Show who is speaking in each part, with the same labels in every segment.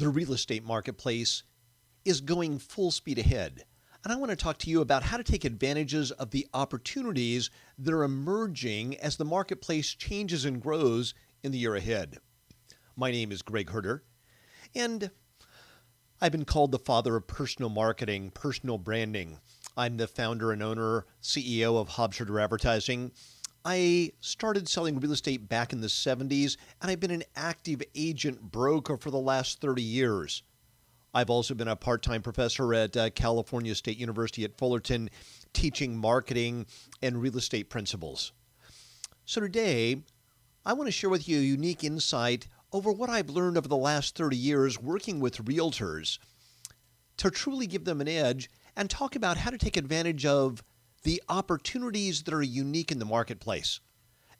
Speaker 1: The real estate marketplace is going full speed ahead. And I want to talk to you about how to take advantages of the opportunities that are emerging as the marketplace changes and grows in the year ahead. My name is Greg Herter, and I've been called the father of personal marketing, personal branding. I'm the founder and owner, CEO of Hobsherter Advertising. I started selling real estate back in the 70s, and I've been an active agent broker for the last 30 years. I've also been a part-time professor at California State University at Fullerton, teaching marketing and real estate principles. So today, I want to share with you a unique insight over what I've learned over the last 30 years working with realtors to truly give them an edge and talk about how to take advantage of the opportunities that are unique in the marketplace.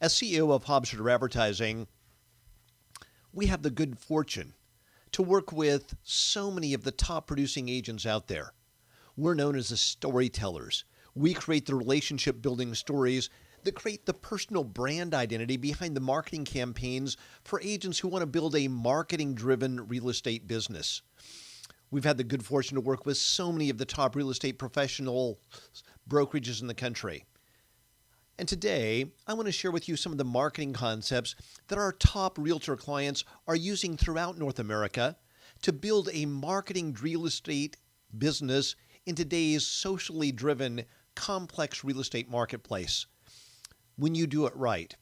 Speaker 1: As CEO of Hobsherter Advertising, we have the good fortune to work with so many of the top producing agents out there. We're known as the storytellers. We create the relationship building stories that create the personal brand identity behind the marketing campaigns for agents who want to build a marketing driven real estate business. We've had the good fortune to work with so many of the top real estate professional brokerages in the country. And today, I want to share with you some of the marketing concepts that our top realtor clients are using throughout North America to build a marketing real estate business in today's socially driven, complex real estate marketplace. When you do it right,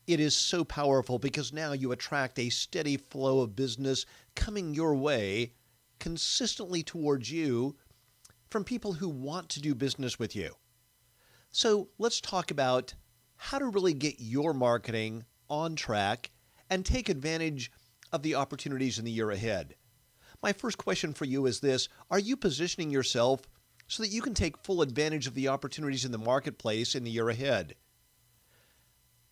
Speaker 1: it is so powerful because now you attract a steady flow of business coming your way consistently towards you from people who want to do business with you. So let's talk about how to really get your marketing on track and take advantage of the opportunities in the year ahead. My first question for you is this: are you positioning yourself so that you can take full advantage of the opportunities in the marketplace in the year ahead?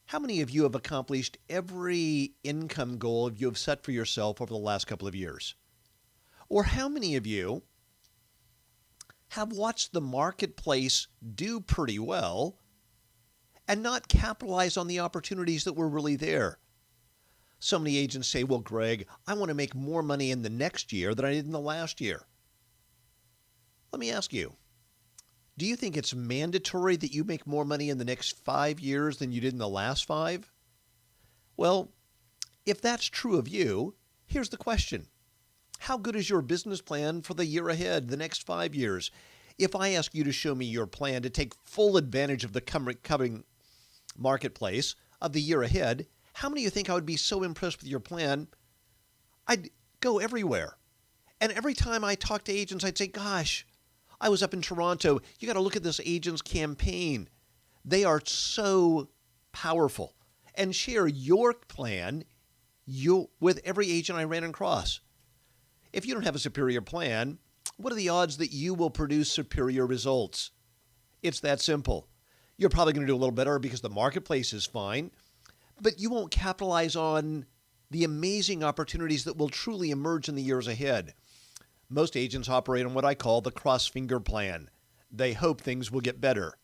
Speaker 1: How many of you have accomplished every income goal you have set for yourself over the last couple of years? Or how many of you have watched the marketplace do pretty well and not capitalize on the opportunities that were really there? So many agents say, well, Greg, I want to make more money in the next year than I did in the last year. Let me ask you, do you think it's mandatory that you make more money in the next 5 years than you did in the last 5? Well, if that's true of you, here's the question. How good is your business plan for the year ahead, the next 5 years? If I ask you to show me your plan to take full advantage of the coming marketplace of the year ahead, how many of you think I would be so impressed with your plan, I'd go everywhere? And every time I talk to agents, I'd say, gosh, I was up in Toronto. You got to look at this agent's campaign. They are so powerful. And share your plan with every agent I ran across. If you don't have a superior plan, what are the odds that you will produce superior results? It's that simple. You're probably going to do a little better because the marketplace is fine, but you won't capitalize on the amazing opportunities that will truly emerge in the years ahead. Most agents operate on what I call the cross-finger plan. They hope things will get better.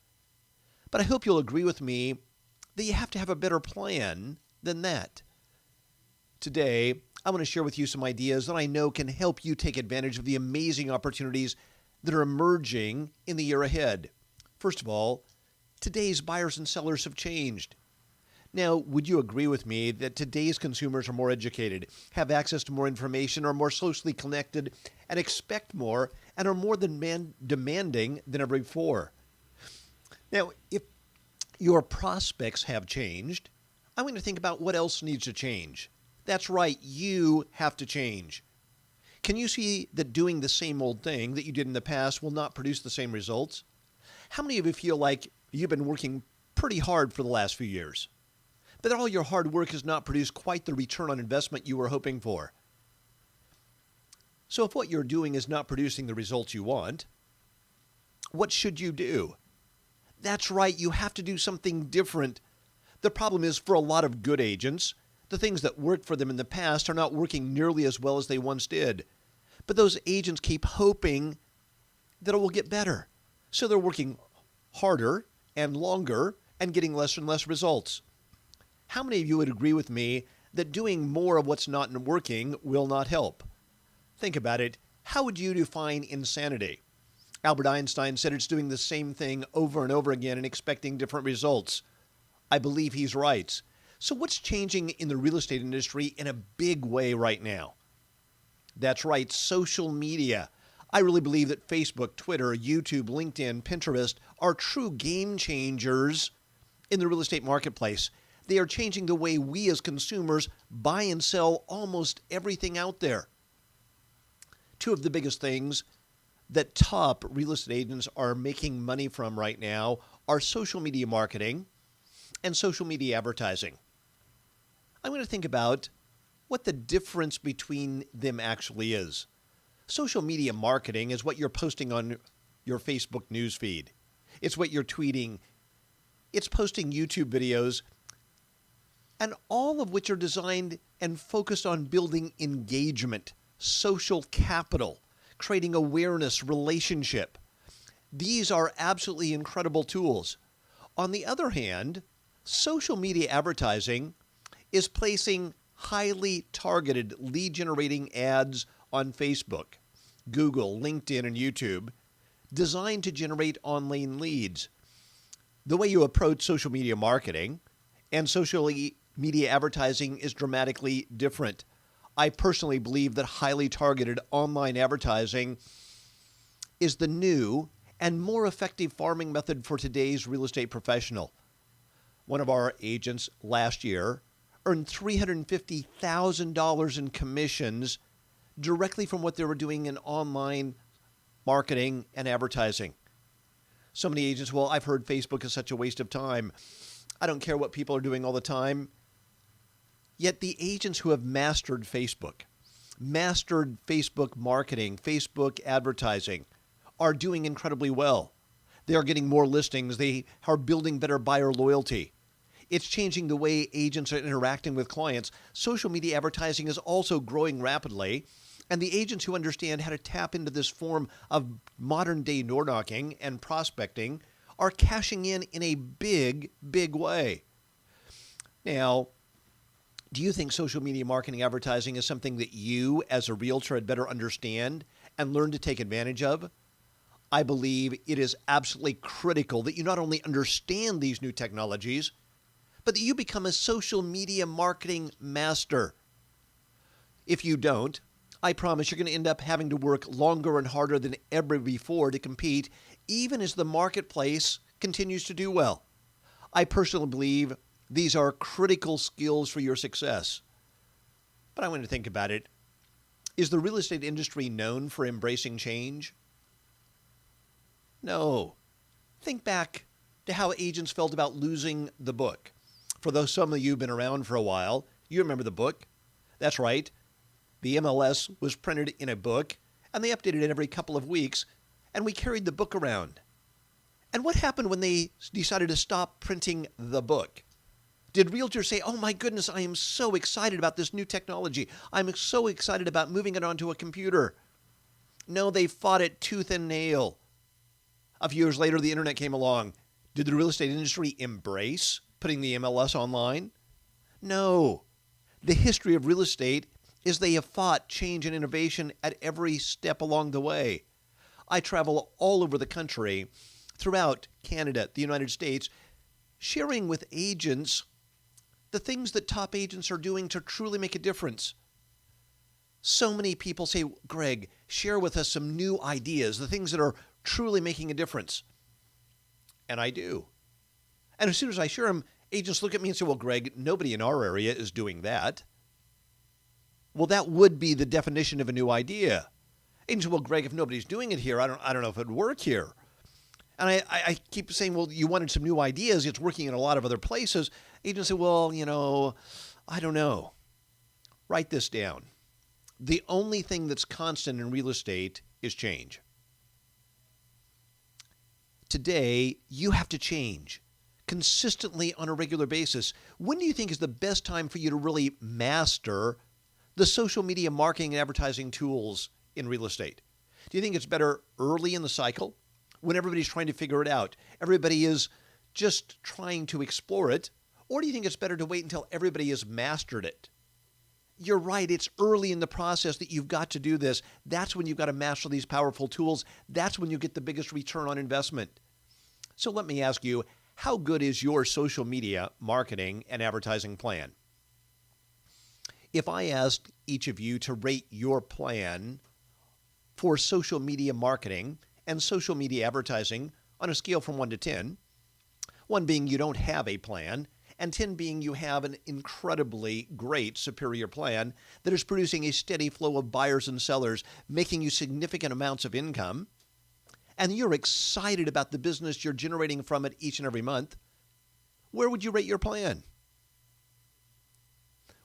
Speaker 1: But I hope you'll agree with me that you have to have a better plan than that. Today, I want to share with you some ideas that I know can help you take advantage of the amazing opportunities that are emerging in the year ahead. First of all, today's buyers and sellers have changed. Now, would you agree with me that today's consumers are more educated, have access to more information, are more socially connected, and expect more, and are more demanding than ever before? Now, if your prospects have changed, I want to think about what else needs to change. That's right, you have to change. Can you see that doing the same old thing that you did in the past will not produce the same results? How many of you feel like you've been working pretty hard for the last few years, but all your hard work has not produced quite the return on investment you were hoping for? So if what you're doing is not producing the results you want, what should you do? That's right, you have to do something different. The problem is, for a lot of good agents, the things that worked for them in the past are not working nearly as well as they once did. But those agents keep hoping that it will get better. So they're working harder and longer and getting less and less results. How many of you would agree with me that doing more of what's not working will not help? Think about it. How would you define insanity? Albert Einstein said it's doing the same thing over and over again and expecting different results. I believe he's right. So what's changing in the real estate industry in a big way right now? That's right, social media. I really believe that Facebook, Twitter, YouTube, LinkedIn, Pinterest are true game changers in the real estate marketplace. They are changing the way we as consumers buy and sell almost everything out there. Two of the biggest things that top real estate agents are making money from right now are social media marketing and social media advertising. I'm going to think about what the difference between them actually is. Social media marketing is what you're posting on your Facebook newsfeed. It's what you're tweeting. It's posting YouTube videos, and all of which are designed and focused on building engagement, social capital, creating awareness, relationship. These are absolutely incredible tools. On the other hand, social media advertising is placing highly targeted lead-generating ads on Facebook, Google, LinkedIn, and YouTube, designed to generate online leads. The way you approach social media marketing and social media advertising is dramatically different. I personally believe that highly targeted online advertising is the new and more effective farming method for today's real estate professional. One of our agents last year earned $350,000 in commissions directly from what they were doing in online marketing and advertising. So many agents, well, I've heard Facebook is such a waste of time. I don't care what people are doing all the time. Yet the agents who have mastered Facebook marketing, Facebook advertising, are doing incredibly well. They are getting more listings. They are building better buyer loyalty. It's changing the way agents are interacting with clients. Social media advertising is also growing rapidly, and the agents who understand how to tap into this form of modern-day door knocking and prospecting are cashing in a big, big way. Now, do you think social media marketing advertising is something that you, as a realtor, had better understand and learn to take advantage of? I believe it is absolutely critical that you not only understand these new technologies, but that you become a social media marketing master. If you don't, I promise you're going to end up having to work longer and harder than ever before to compete, even as the marketplace continues to do well. I personally believe these are critical skills for your success. But I want to think about it. Is the real estate industry known for embracing change? No. Think back to how agents felt about losing the book. For those some of you who've been around for a while, you remember the book. That's right. The MLS was printed in a book, and they updated it every couple of weeks, and we carried the book around. And what happened when they decided to stop printing the book? Did realtors say, oh my goodness, I am so excited about this new technology. I'm so excited about moving it onto a computer. No, they fought it tooth and nail. A few years later, the internet came along. Did the real estate industry embrace putting the MLS online? No. The history of real estate is they have fought change and innovation at every step along the way. I travel all over the country, throughout Canada, the United States, sharing with agents the things that top agents are doing to truly make a difference. So many people say, Greg, share with us some new ideas, the things that are truly making a difference. And I do. And as soon as I share them, agents look at me and say, well, Greg, nobody in our area is doing that. Well, that would be the definition of a new idea. Agents say, well, Greg, if nobody's doing it here, I don't know if it'd work here. And I keep saying, well, you wanted some new ideas. It's working in a lot of other places. Agents say, well, I don't know. Write this down. The only thing that's constant in real estate is change. Today, you have to change consistently on a regular basis. When do you think is the best time for you to really master the social media marketing and advertising tools in real estate? Do you think it's better early in the cycle when everybody's trying to figure it out? Everybody is just trying to explore it. Or do you think it's better to wait until everybody has mastered it You're right. It's early in the process that you've got to do this. That's when you've got to master these powerful tools. That's when you get the biggest return on investment. So let me ask you, how good is your social media marketing and advertising plan? If I asked each of you to rate your plan for social media marketing and social media advertising on a scale from 1 to 10, 1 being you don't have a plan, and 10 being you have an incredibly great superior plan that is producing a steady flow of buyers and sellers, making you significant amounts of income, and you're excited about the business you're generating from it each and every month, where would you rate your plan?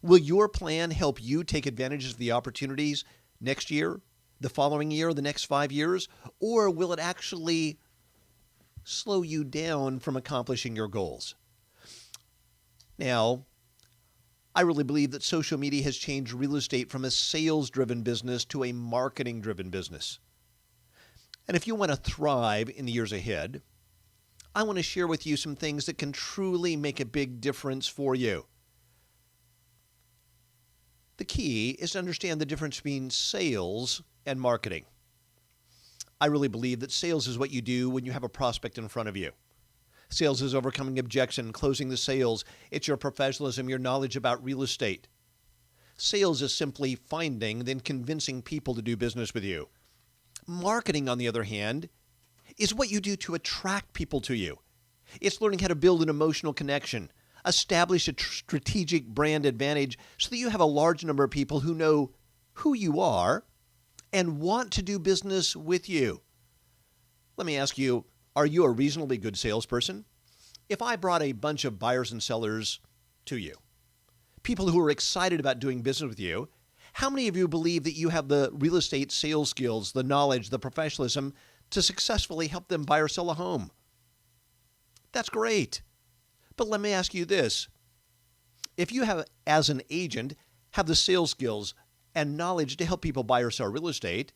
Speaker 1: Will your plan help you take advantage of the opportunities next year, the following year, the next 5 years, or will it actually slow you down from accomplishing your goals? Now, I really believe that social media has changed real estate from a sales-driven business to a marketing-driven business. And if you want to thrive in the years ahead, I want to share with you some things that can truly make a big difference for you. The key is to understand the difference between sales and marketing. I really believe that sales is what you do when you have a prospect in front of you. Sales is overcoming objection, closing the sales. It's your professionalism, your knowledge about real estate. Sales is simply finding, then convincing people to do business with you. Marketing, on the other hand, is what you do to attract people to you. It's learning how to build an emotional connection, establish a strategic brand advantage so that you have a large number of people who know who you are and want to do business with you. Let me ask you, are you a reasonably good salesperson? If I brought a bunch of buyers and sellers to you, people who are excited about doing business with you, how many of you believe that you have the real estate sales skills, the knowledge, the professionalism to successfully help them buy or sell a home? That's great. But let me ask you this. If you have, as an agent, have the sales skills and knowledge to help people buy or sell real estate,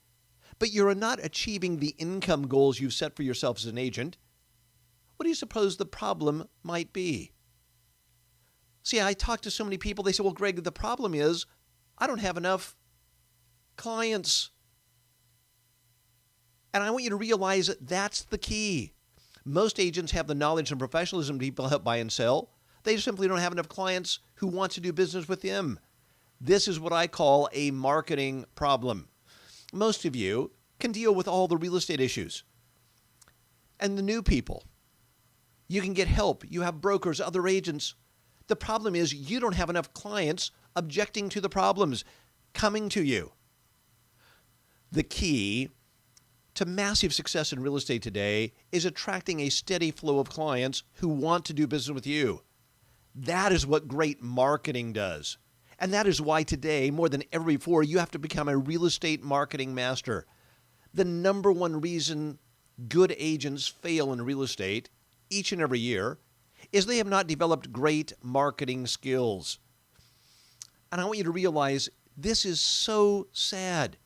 Speaker 1: but you're not achieving the income goals you've set for yourself as an agent, what do you suppose the problem might be? See, I talk to so many people, they say, well, Greg, the problem is I don't have enough clients. And I want you to realize that that's the key. Most agents have the knowledge and professionalism to people help buy and sell. They simply don't have enough clients who want to do business with them. This is what I call a marketing problem. Most of you can deal with all the real estate issues. And the new people, you can get help. You have brokers, other agents. The problem is you don't have enough clients objecting to the problems, coming to you. The key to massive success in real estate today is attracting a steady flow of clients who want to do business with you. That is what great marketing does. And that is why today, more than ever before, you have to become a real estate marketing master. The number one reason good agents fail in real estate each and every year is they have not developed great marketing skills. And I want you to realize this is so sad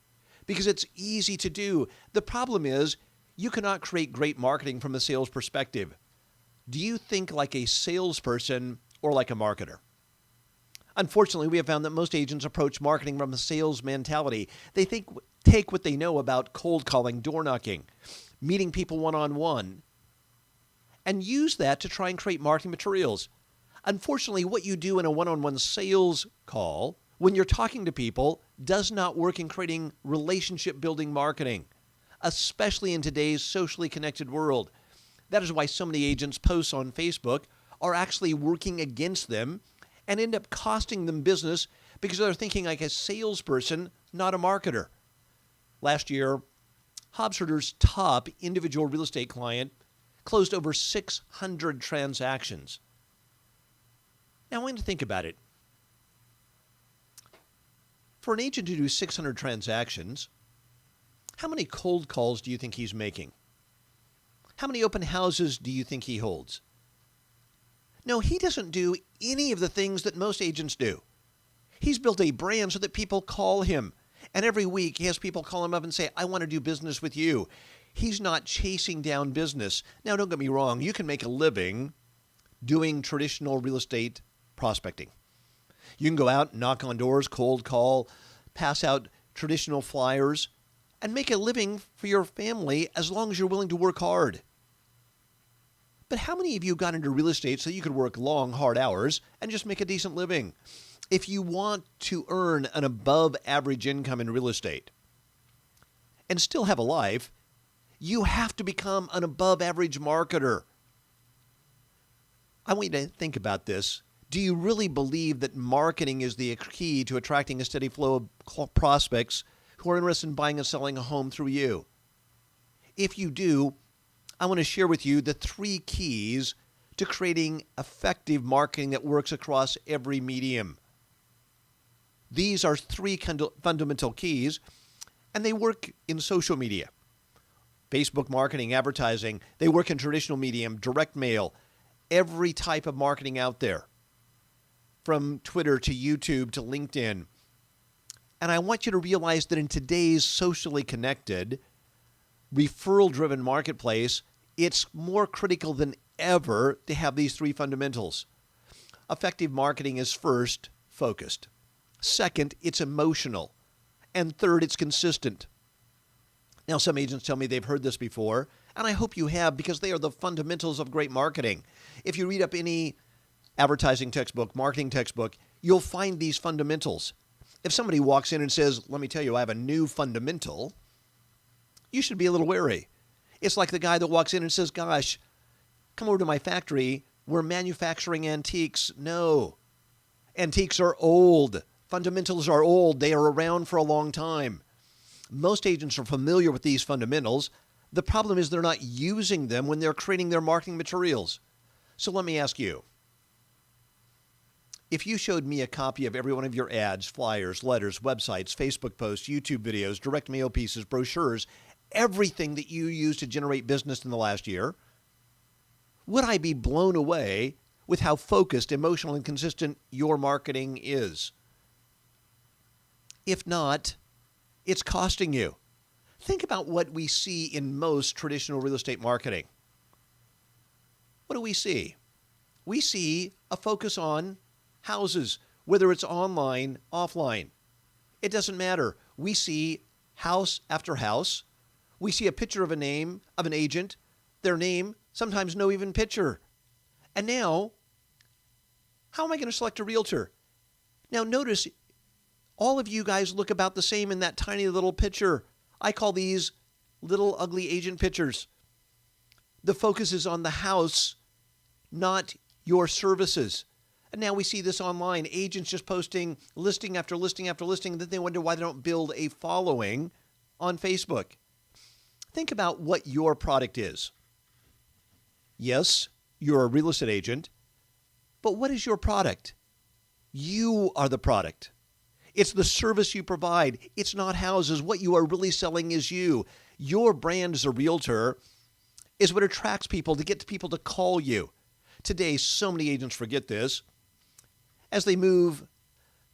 Speaker 1: because it's easy to do. The problem is you cannot create great marketing from a sales perspective. Do you think like a salesperson or like a marketer? Unfortunately, we have found that most agents approach marketing from a sales mentality. They take what they know about cold calling, door knocking, meeting people one-on-one, and use that to try and create marketing materials. Unfortunately, what you do in a one-on-one sales call, when you're talking to people, does not work in creating relationship-building marketing, especially in today's socially connected world. That is why so many agents' posts on Facebook are actually working against them and end up costing them business because they're thinking like a salesperson, not a marketer. Last year, Hobsherter's top individual real estate client closed over 600 transactions. Now, I want you to think about it. For an agent to do 600 transactions, how many cold calls do you think he's making? How many open houses do you think he holds? No, he doesn't do any of the things that most agents do. He's built a brand so that people call him. And every week he has people call him up and say, I want to do business with you. He's not chasing down business. Now, don't get me wrong. You can make a living doing traditional real estate prospecting. You can go out, knock on doors, cold call, pass out traditional flyers, and make a living for your family as long as you're willing to work hard. But how many of you got into real estate so you could work long, hard hours and just make a decent living? If you want to earn an above average income in real estate and still have a life, you have to become an above average marketer. I want you to think about this. Do you really believe that marketing is the key to attracting a steady flow of prospects who are interested in buying and selling a home through you? If you do, I want to share with you the 3 keys to creating effective marketing that works across every medium. These are 3 fundamental keys, and they work in social media. Facebook marketing, advertising, they work in traditional medium, direct mail, every type of marketing out there, from Twitter to YouTube to LinkedIn. And I want you to realize that in today's socially connected, referral-driven marketplace, it's more critical than ever to have these 3 fundamentals. Effective marketing is first, focused. Second, it's emotional. And third, it's consistent. Now, some agents tell me they've heard this before, and I hope you have, because they are the fundamentals of great marketing. If you read up any advertising textbook, marketing textbook, you'll find these fundamentals. If somebody walks in and says, let me tell you, I have a new fundamental, you should be a little wary. It's like the guy that walks in and says, gosh, come over to my factory. We're manufacturing antiques. No. Antiques are old. Fundamentals are old. They are around for a long time. Most agents are familiar with these fundamentals. The problem is they're not using them when they're creating their marketing materials. So let me ask you, if you showed me a copy of every one of your ads, flyers, letters, websites, Facebook posts, YouTube videos, direct mail pieces, brochures, everything that you used to generate business in the last year, would I be blown away with how focused, emotional, and consistent your marketing is? If not, it's costing you. Think about what we see in most traditional real estate marketing. What do we see? We see a focus on houses, whether it's online, offline. It doesn't matter. We see house after house. We see a picture of a name of an agent, their name, sometimes no even picture. And now, how am I going to select a realtor? Now notice, all of you guys look about the same in that tiny little picture. I call these little ugly agent pictures. The focus is on the house, not your services. And now we see this online. Agents just posting listing after listing after listing, and then they wonder why they don't build a following on Facebook. Think about what your product is. Yes, you're a real estate agent, but what is your product? You are the product. It's the service you provide. It's not houses. What you are really selling is you. Your brand as a realtor is what attracts people to get people to call you. Today, so many agents forget this. As they move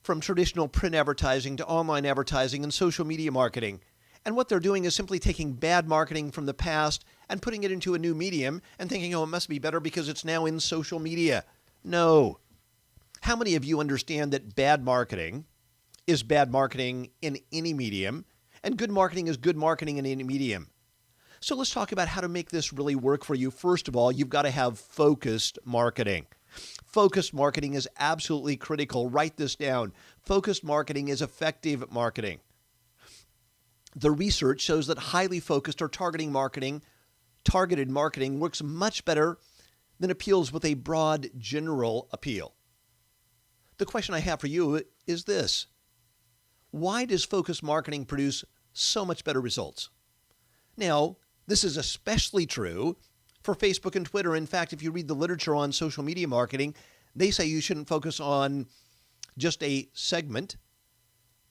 Speaker 1: from traditional print advertising to online advertising and social media marketing. And what they're doing is simply taking bad marketing from the past and putting it into a new medium and thinking, oh, it must be better because it's now in social media. No. How many of you understand that bad marketing is bad marketing in any medium, and good marketing is good marketing in any medium? So let's talk about how to make this really work for you. First of all, you've got to have focused marketing. Focused marketing is absolutely critical. Write this down. Focused marketing is effective marketing. The research shows that highly focused or targeted marketing works much better than appeals with a broad general appeal. The question I have for you is this: why does focused marketing produce so much better results? Now, this is especially true for Facebook and Twitter. In fact, if you read the literature on social media marketing, they say you shouldn't focus on just a segment.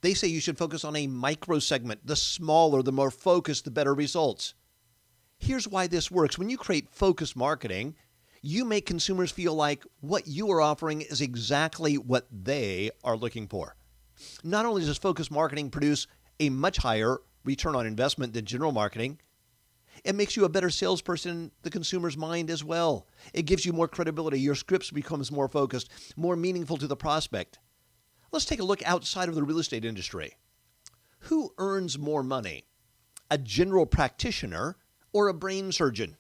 Speaker 1: They say you should focus on a micro segment. The smaller, the more focused, the better results. Here's why this works. When you create focused marketing, you make consumers feel like what you are offering is exactly what they are looking for. Not only does focused marketing produce a much higher return on investment than general marketing, it makes you a better salesperson in the consumer's mind as well. It gives you more credibility. Your scripts becomes more focused, more meaningful to the prospect. Let's take a look outside of the real estate industry. Who earns more money, a general practitioner or a brain surgeon?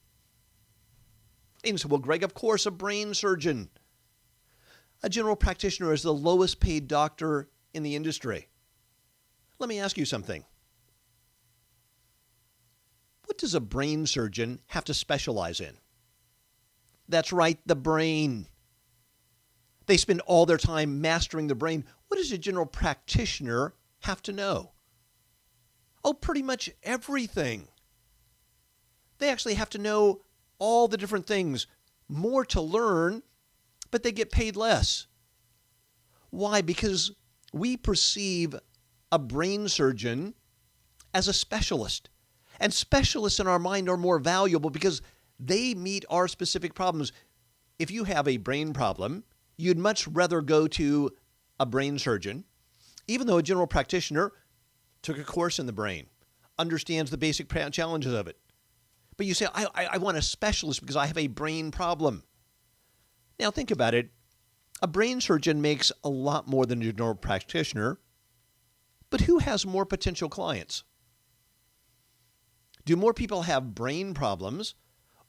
Speaker 1: And you say, well, Greg, of course, a brain surgeon. A general practitioner is the lowest paid doctor in the industry. Let me ask you something. What does a brain surgeon have to specialize in? That's right, the brain. They spend all their time mastering the brain. What does a general practitioner have to know? Oh, pretty much everything. They actually have to know all the different things, more to learn, but they get paid less. Why? Because we perceive a brain surgeon as a specialist. And specialists in our mind are more valuable because they meet our specific problems. If you have a brain problem, you'd much rather go to a brain surgeon, even though a general practitioner took a course in the brain, understands the basic challenges of it. But you say, I want a specialist because I have a brain problem. Now think about it. A brain surgeon makes a lot more than a general practitioner, but who has more potential clients? Do more people have brain problems,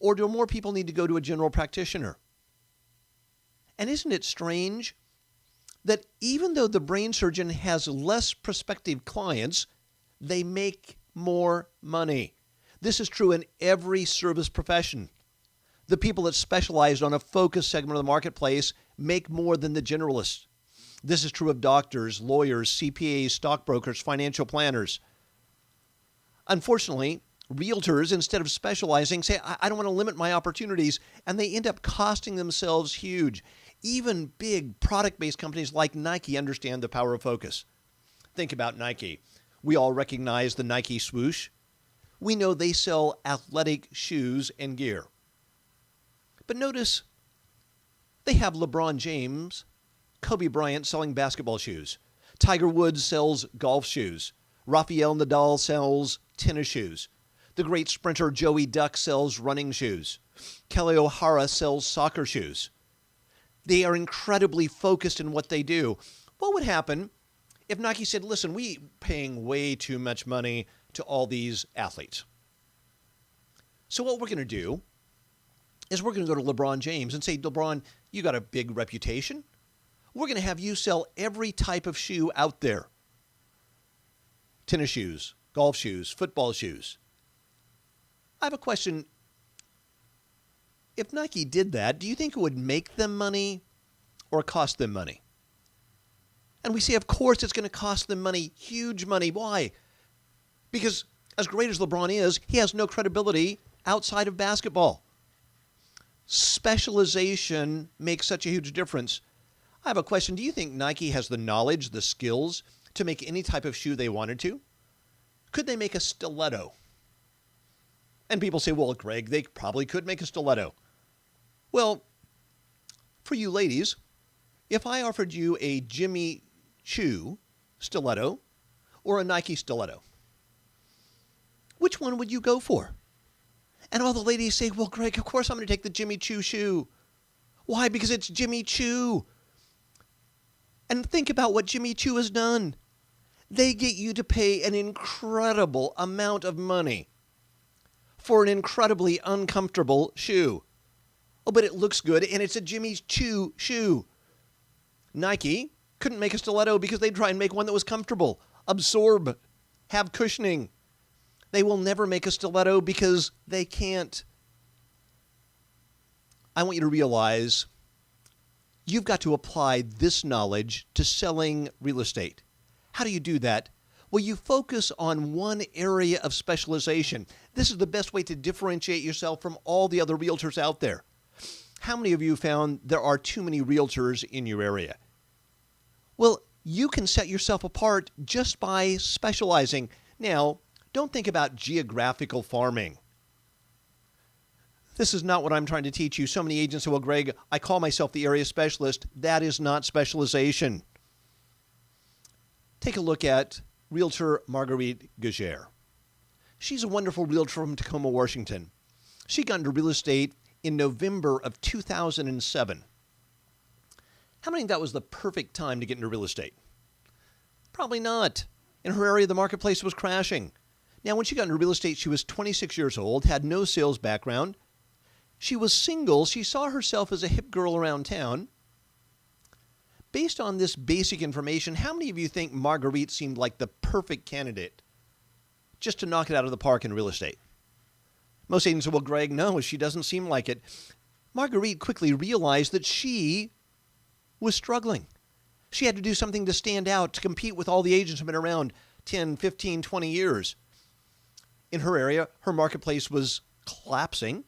Speaker 1: or do more people need to go to a general practitioner? And isn't it strange that even though the brain surgeon has less prospective clients, they make more money? This is true in every service profession. The people that specialize on a focused segment of the marketplace make more than the generalists. This is true of doctors, lawyers, CPAs, stockbrokers, financial planners. Unfortunately, realtors, instead of specializing, say, I don't want to limit my opportunities, and they end up costing themselves huge. Even big product-based companies like Nike understand the power of focus. Think about Nike. We all recognize the Nike swoosh. We know they sell athletic shoes and gear. But notice they have LeBron James, Kobe Bryant selling basketball shoes. Tiger Woods sells golf shoes. Rafael Nadal sells tennis shoes. The great sprinter Joey Duck sells running shoes. Kelly O'Hara sells soccer shoes. They are incredibly focused in what they do. What would happen if Nike said, listen, we're paying way too much money to all these athletes. So what we're going to do is we're going to go to LeBron James and say, LeBron, you got a big reputation. We're going to have you sell every type of shoe out there. Tennis shoes, golf shoes, football shoes. I have a question. If Nike did that, do you think it would make them money or cost them money? And we say, of course, it's going to cost them money, huge money. Why? Because as great as LeBron is, he has no credibility outside of basketball. Specialization makes such a huge difference. I have a question. Do you think Nike has the knowledge, the skills to make any type of shoe they wanted to? Could they make a stiletto? And people say, well, Greg, they probably could make a stiletto. Well, for you ladies, if I offered you a Jimmy Choo stiletto or a Nike stiletto, which one would you go for? And all the ladies say, well, Greg, of course I'm going to take the Jimmy Choo shoe. Why? Because it's Jimmy Choo. And think about what Jimmy Choo has done. They get you to pay an incredible amount of money for an incredibly uncomfortable shoe. Oh, but it looks good, and it's a Jimmy Choo shoe. Nike couldn't make a stiletto because they'd try and make one that was comfortable, absorb, have cushioning. They will never make a stiletto because they can't. I want you to realize you've got to apply this knowledge to selling real estate. How do you do that? Well, you focus on one area of specialization. This is the best way to differentiate yourself from all the other realtors out there. How many of you found there are too many realtors in your area? Well, you can set yourself apart just by specializing. Now, don't think about geographical farming. This is not what I'm trying to teach you. So many agents say, well, Greg, I call myself the area specialist. That is not specialization. Take a look at Realtor Marguerite Gaugere. She's a wonderful realtor from Tacoma, Washington. She got into real estate in November of 2007. How many think that was the perfect time to get into real estate? Probably not. In her area, the marketplace was crashing. Now, when she got into real estate, she was 26 years old, had no sales background. She was single. She saw herself as a hip girl around town. Based on this basic information, how many of you think Marguerite seemed like the perfect candidate just to knock it out of the park in real estate? Most agents say, well, Greg, no, she doesn't seem like it. Marguerite quickly realized that she was struggling. She had to do something to stand out, to compete with all the agents who have been around 10, 15, 20 years. In her area, her marketplace was collapsing.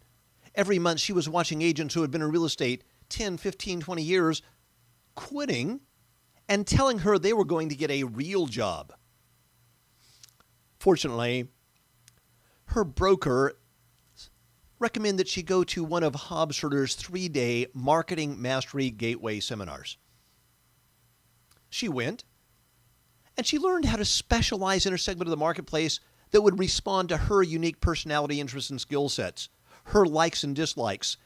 Speaker 1: Every month she was watching agents who had been in real estate 10, 15, 20 years quitting and telling her they were going to get a real job. Fortunately, her broker recommended that she go to one of Hobsurter's 3-day Marketing Mastery Gateway seminars. She went, and she learned how to specialize in a segment of the marketplace that would respond to her unique personality, interests, and skill sets, her likes and dislikes.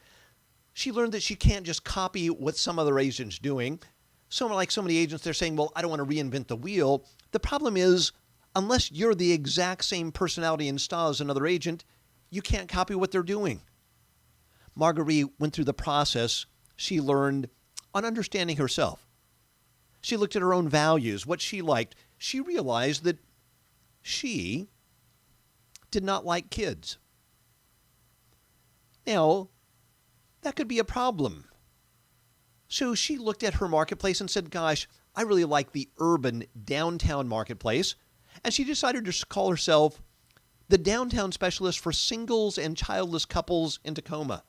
Speaker 1: She learned that she can't just copy what some other agent's doing. So many agents, they're saying, well, I don't want to reinvent the wheel. The problem is, unless you're the exact same personality and style as another agent, you can't copy what they're doing. Marguerite went through the process. She learned on understanding herself. She looked at her own values, what she liked. She realized that she did not like kids. Now, that could be a problem. So she looked at her marketplace and said, gosh, I really like the urban downtown marketplace. And she decided to call herself the downtown specialist for singles and childless couples in Tacoma.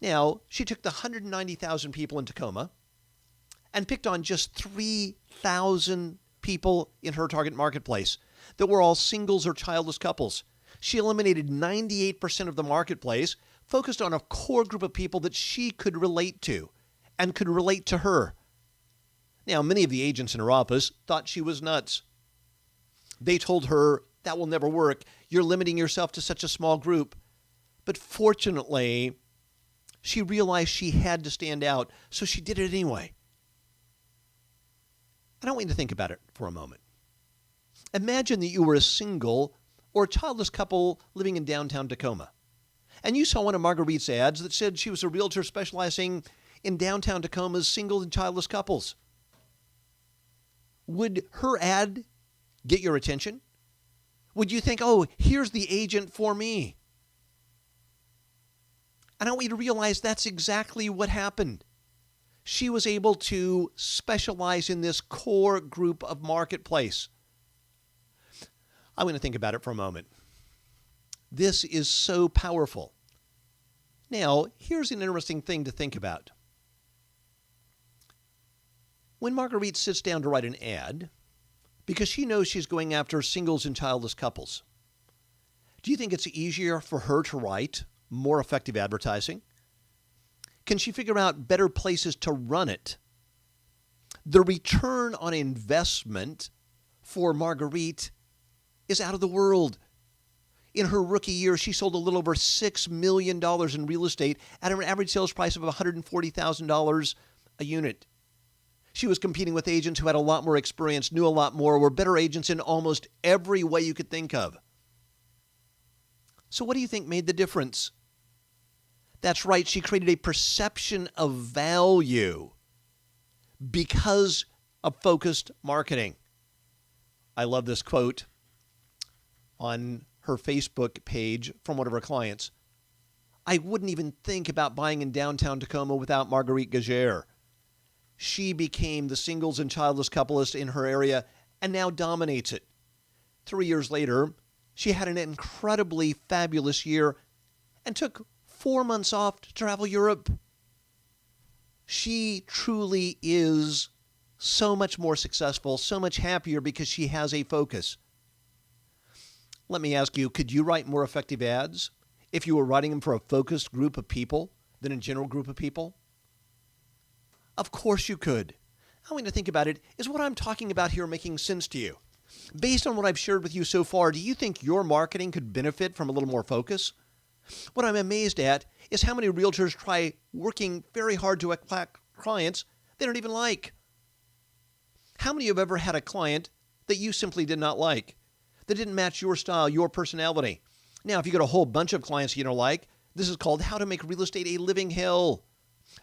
Speaker 1: Now, she took the 190,000 people in Tacoma and picked on just 3,000 people in her target marketplace that were all singles or childless couples. She eliminated 98% of the marketplace, focused on a core group of people that she could relate to and could relate to her. Now, many of the agents in her office thought she was nuts. They told her, that will never work. You're limiting yourself to such a small group. But fortunately, she realized she had to stand out, so she did it anyway. I want you to think about it for a moment. Imagine that you were a single or a childless couple living in downtown Tacoma, and you saw one of Marguerite's ads that said she was a realtor specializing in downtown Tacoma's single and childless couples. Would her ad get your attention? Would you think, oh, here's the agent for me? And I want you to realize that's exactly what happened. She was able to specialize in this core group of marketplace. I'm going to think about it for a moment. This is so powerful. Now, here's an interesting thing to think about. When Marguerite sits down to write an ad, because she knows she's going after singles and childless couples, do you think it's easier for her to write more effective advertising? Can she figure out better places to run it? The return on investment for Marguerite is out of the world. In her rookie year, she sold a little over $6 million in real estate at an average sales price of $140,000 a unit. She was competing with agents who had a lot more experience, knew a lot more, were better agents in almost every way you could think of. So what do you think made the difference? That's right, she created a perception of value because of focused marketing. I love this quote on her Facebook page from one of her clients. I wouldn't even think about buying in downtown Tacoma without Marguerite Gager. She became the singles and childless couplest in her area and now dominates it. 3 years later, she had an incredibly fabulous year and took 4 months off to travel Europe. She truly is so much more successful, so much happier because she has a focus. Let me ask you, could you write more effective ads if you were writing them for a focused group of people than a general group of people? Of course you could. How I want to think about it is what I'm talking about here making sense to you. Based on what I've shared with you so far, do you think your marketing could benefit from a little more focus? What I'm amazed at is how many realtors try working very hard to attract clients they don't even like. How many of you have ever had a client that you simply did not like, that didn't match your style, your personality? Now, if you got a whole bunch of clients you don't like, this is called how to make real estate a living hell.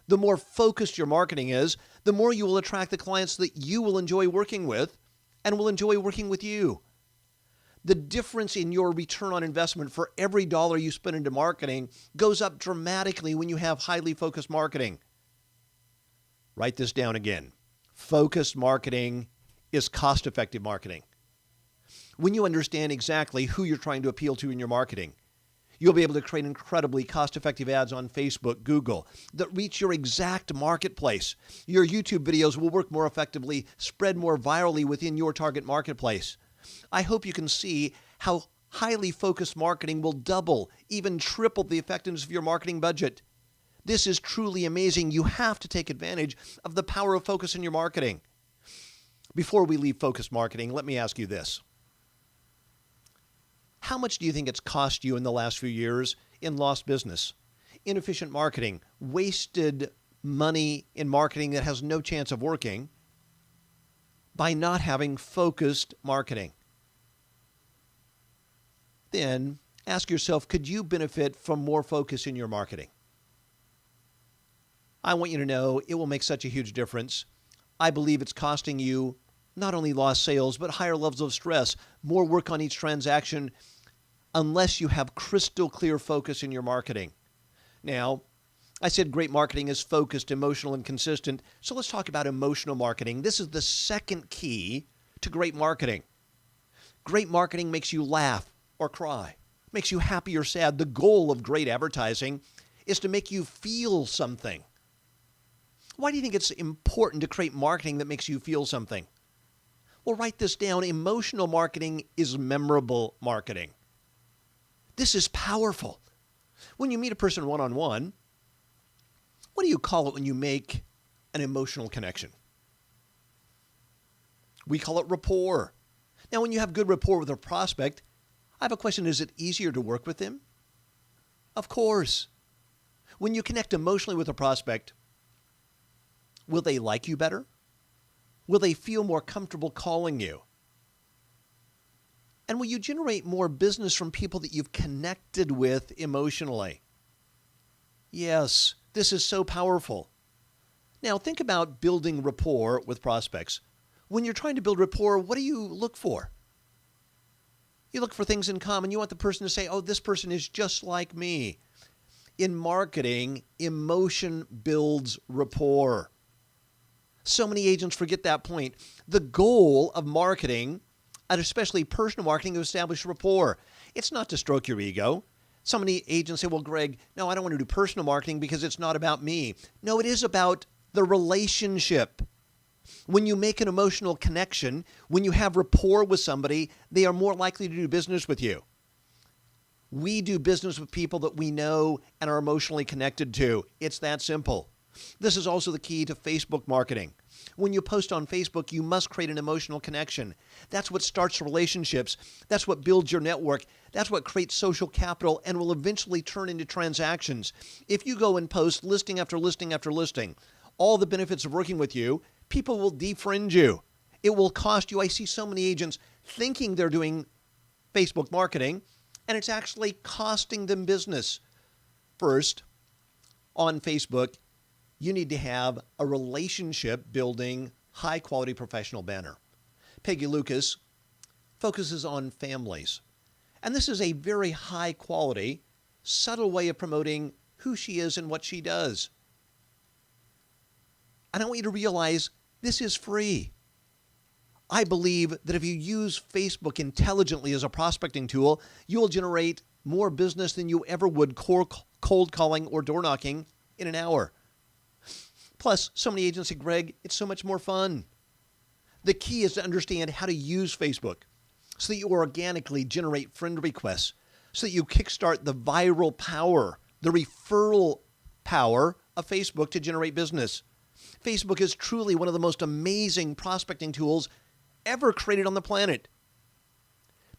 Speaker 1: The more focused your marketing is, the more you will attract the clients that you will enjoy working with and will enjoy working with you. The difference in your return on investment for every dollar you spend into marketing goes up dramatically when you have highly focused marketing. Write this down again. Focused marketing is cost-effective marketing. When you understand exactly who you're trying to appeal to in your marketing, you'll be able to create incredibly cost-effective ads on Facebook, Google, that reach your exact marketplace. Your YouTube videos will work more effectively, spread more virally within your target marketplace. I hope you can see how highly focused marketing will double, even triple the effectiveness of your marketing budget. This is truly amazing. You have to take advantage of the power of focus in your marketing. Before we leave focused marketing, let me ask you this. How much do you think it's cost you in the last few years in lost business, inefficient marketing, wasted money in marketing that has no chance of working by not having focused marketing? Then ask yourself, could you benefit from more focus in your marketing? I want you to know it will make such a huge difference. I believe it's costing you not only lost sales, but higher levels of stress, more work on each transaction, unless you have crystal clear focus in your marketing. Now, I said great marketing is focused, emotional, and consistent. So let's talk about emotional marketing. This is the second key to great marketing. Great marketing makes you laugh or cry, makes you happy or sad. The goal of great advertising is to make you feel something. Why do you think it's important to create marketing that makes you feel something? Well, write this down. Emotional marketing is memorable marketing. This is powerful. When you meet a person one-on-one, what do you call it when you make an emotional connection? We call it rapport. Now, when you have good rapport with a prospect, I have a question. Is it easier to work with them? Of course. When you connect emotionally with a prospect, will they like you better? Will they feel more comfortable calling you? And will you generate more business from people that you've connected with emotionally? Yes, this is so powerful. Now, think about building rapport with prospects. When you're trying to build rapport, what do you look for? You look for things in common. You want the person to say, oh, this person is just like me. In marketing, emotion builds rapport. So many agents forget that point. The goal of marketing, and especially personal marketing, is to establish rapport. It's not to stroke your ego. So many agents say, well, Greg, no, I don't want to do personal marketing because it's not about me. No, it is about the relationship. When you make an emotional connection, when you have rapport with somebody, they are more likely to do business with you. We do business with people that we know and are emotionally connected to. It's that simple. This is also the key to Facebook marketing. When you post on Facebook, you must create an emotional connection. That's what starts relationships. That's what builds your network. That's what creates social capital and will eventually turn into transactions. If you go and post listing after listing after listing, all the benefits of working with you, people will defriend you. It will cost you. I see so many agents thinking they're doing Facebook marketing, and it's actually costing them business. First, on Facebook, you need to have a relationship-building, high-quality professional banner. Peggy Lucas focuses on families. And this is a very high-quality, subtle way of promoting who she is and what she does. And I want you to realize this is free. I believe that if you use Facebook intelligently as a prospecting tool, you will generate more business than you ever would cold calling or door knocking in an hour. Plus, so many agents say, Greg, it's so much more fun. The key is to understand how to use Facebook so that you organically generate friend requests, so that you kickstart the viral power, the referral power of Facebook to generate business. Facebook is truly one of the most amazing prospecting tools ever created on the planet.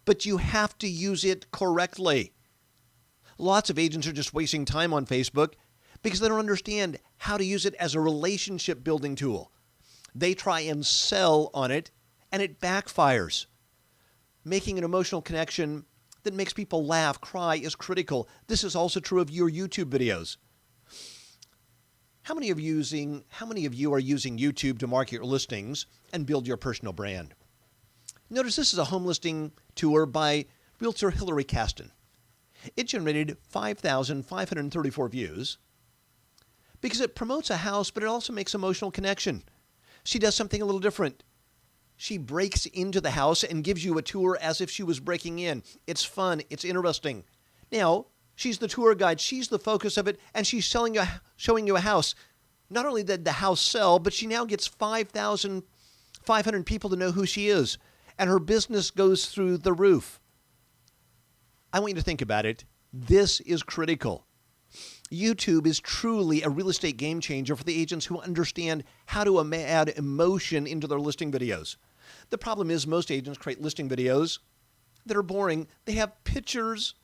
Speaker 1: But you have to use it correctly. Lots of agents are just wasting time on Facebook because they don't understand how to use it as a relationship building tool. They try and sell on it, and it backfires. Making an emotional connection that makes people laugh, cry is critical. This is also true of your YouTube videos. How many of you are using YouTube to market your listings and build your personal brand? Notice this is a home listing tour by Realtor Hillary Caston. It generated 5,534 views because it promotes a house, but it also makes emotional connection. She does something a little different. She breaks into the house and gives you a tour as if she was breaking in. It's fun. It's interesting. Now, she's the tour guide. She's the focus of it, and she's showing you a house. Not only did the house sell, but she now gets 5,500 people to know who she is, and her business goes through the roof. I want you to think about it. This is critical. YouTube is truly a real estate game changer for the agents who understand how to add emotion into their listing videos. The problem is most agents create listing videos that are boring. They have pictures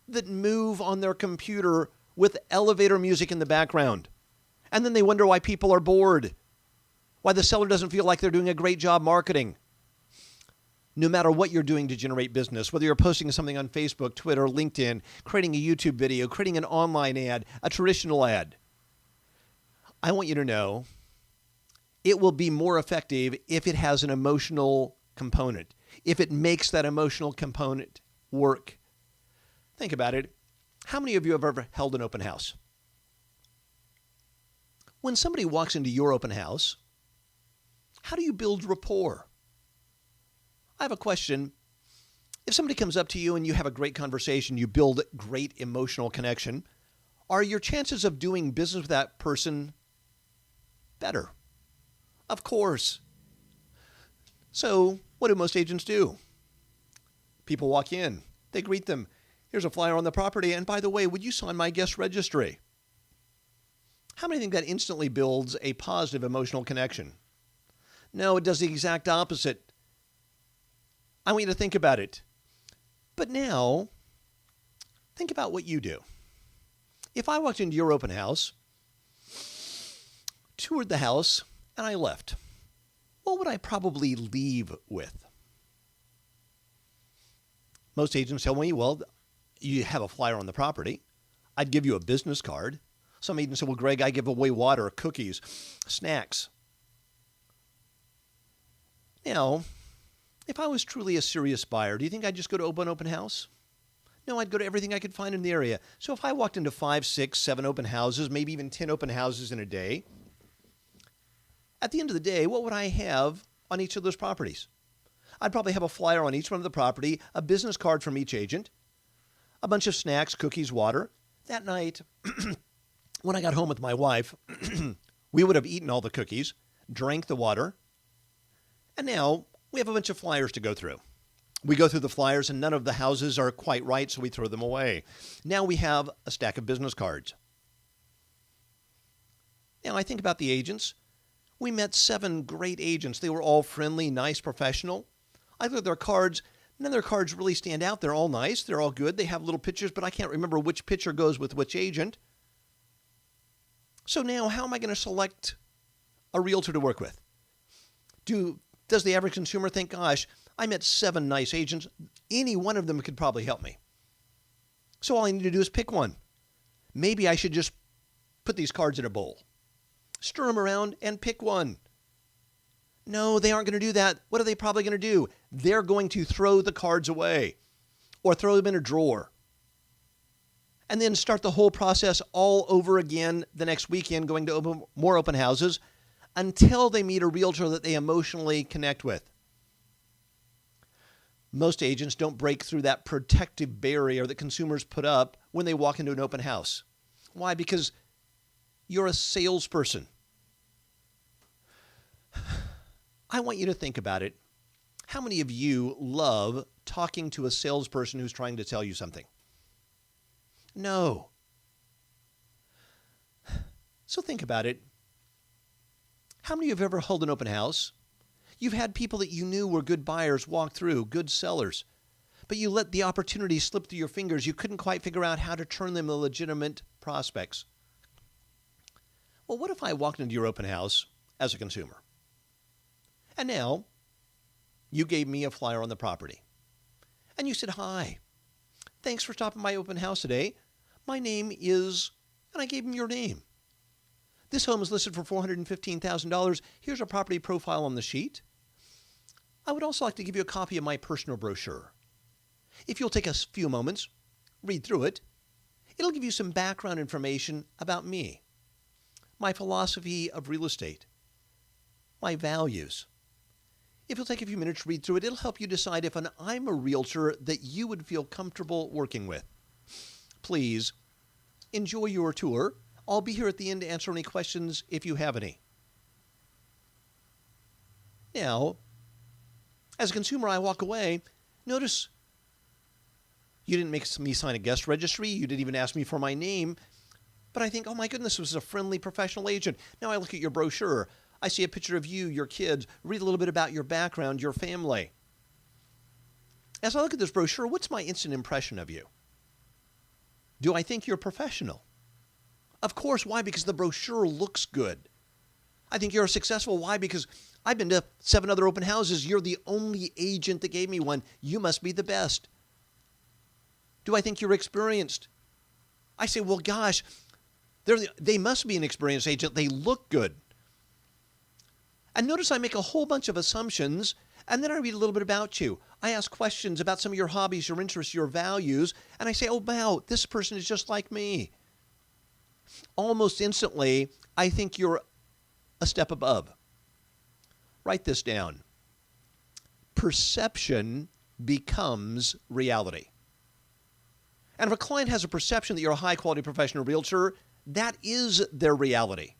Speaker 1: that move on their computer with elevator music in the background. And then they wonder why people are bored, why the seller doesn't feel like they're doing a great job marketing. No matter what you're doing to generate business, whether you're posting something on Facebook, Twitter, LinkedIn, creating a YouTube video, creating an online ad, a traditional ad, I want you to know it will be more effective if it has an emotional component, if it makes that emotional component work. Think about it. How many of you have ever held an open house? When somebody walks into your open house, how do you build rapport? I have a question. If somebody comes up to you and you have a great conversation, you build great emotional connection, are your chances of doing business with that person better? Of course. So what do most agents do? People walk in. They greet them. Here's a flyer on the property. And by the way, would you sign my guest registry? How many think that instantly builds a positive emotional connection? No, it does the exact opposite. I want you to think about it. But now, think about what you do. If I walked into your open house, toured the house, and I left, what would I probably leave with? Most agents tell me, well, you have a flyer on the property. I'd give you a business card. Some agents say, well, Greg, I give away water, cookies, snacks. Now, if I was truly a serious buyer, do you think I'd just go to open house? No, I'd go to everything I could find in the area. So if I walked into 5, 6, 7 open houses, maybe even 10 open houses in a day, at the end of the day, what would I have on each of those properties? I'd probably have a flyer on each one of the property, a business card from each agent, a bunch of snacks, cookies, water. That night, when I got home with my wife, we would have eaten all the cookies, drank the water, and now we have a bunch of flyers to go through. We go through the flyers and none of the houses are quite right, so we throw them away. Now we have a stack of business cards. Now I think about the agents. We met 7 great agents. They were all friendly, nice, professional. I look at their cards. None of their cards really stand out. They're all nice. They're all good. They have little pictures, but I can't remember which picture goes with which agent. So now how am I going to select a realtor to work with? Does the average consumer think, gosh, I met 7 nice agents. Any one of them could probably help me. So all I need to do is pick one. Maybe I should just put these cards in a bowl, stir them around, and pick one. No, they aren't going to do that. What are they probably going to do? They're going to throw the cards away or throw them in a drawer and then start the whole process all over again the next weekend, going to more open houses until they meet a realtor that they emotionally connect with. Most agents don't break through that protective barrier that consumers put up when they walk into an open house. Why? Because you're a salesperson. I want you to think about it. How many of you love talking to a salesperson who's trying to tell you something? No. So think about it. How many of you have ever held an open house? You've had people that you knew were good buyers walk through, good sellers, but you let the opportunity slip through your fingers. You couldn't quite figure out how to turn them into legitimate prospects. Well, what if I walked into your open house as a consumer? And now you gave me a flyer on the property. And you said, "Hi, thanks for stopping by open house today. My name is," and I gave him your name. "This home is listed for $415,000. Here's a property profile on the sheet. I would also like to give you a copy of my personal brochure. If you'll take a few moments, read through it, it'll give you some background information about me, my philosophy of real estate, my values. If you'll take a few minutes to read through it, it'll help you decide if I'm a realtor that you would feel comfortable working with. Please enjoy your tour. I'll be here at the end to answer any questions if you have any." Now, as a consumer, I walk away. Notice you didn't make me sign a guest registry. You didn't even ask me for my name. But I think, oh my goodness, this was a friendly professional agent. Now I look at your brochure. I see a picture of you, your kids, read a little bit about your background, your family. As I look at this brochure, what's my instant impression of you? Do I think you're professional? Of course. Why? Because the brochure looks good. I think you're successful. Why? Because I've been to 7 other open houses. You're the only agent that gave me one. You must be the best. Do I think you're experienced? I say, well, gosh, they must be an experienced agent. They look good. And notice I make a whole bunch of assumptions, and then I read a little bit about you. I ask questions about some of your hobbies, your interests, your values, and I say, oh, wow, this person is just like me. Almost instantly, I think you're a step above. Write this down. Perception becomes reality. And if a client has a perception that you're a high-quality professional realtor, that is their reality.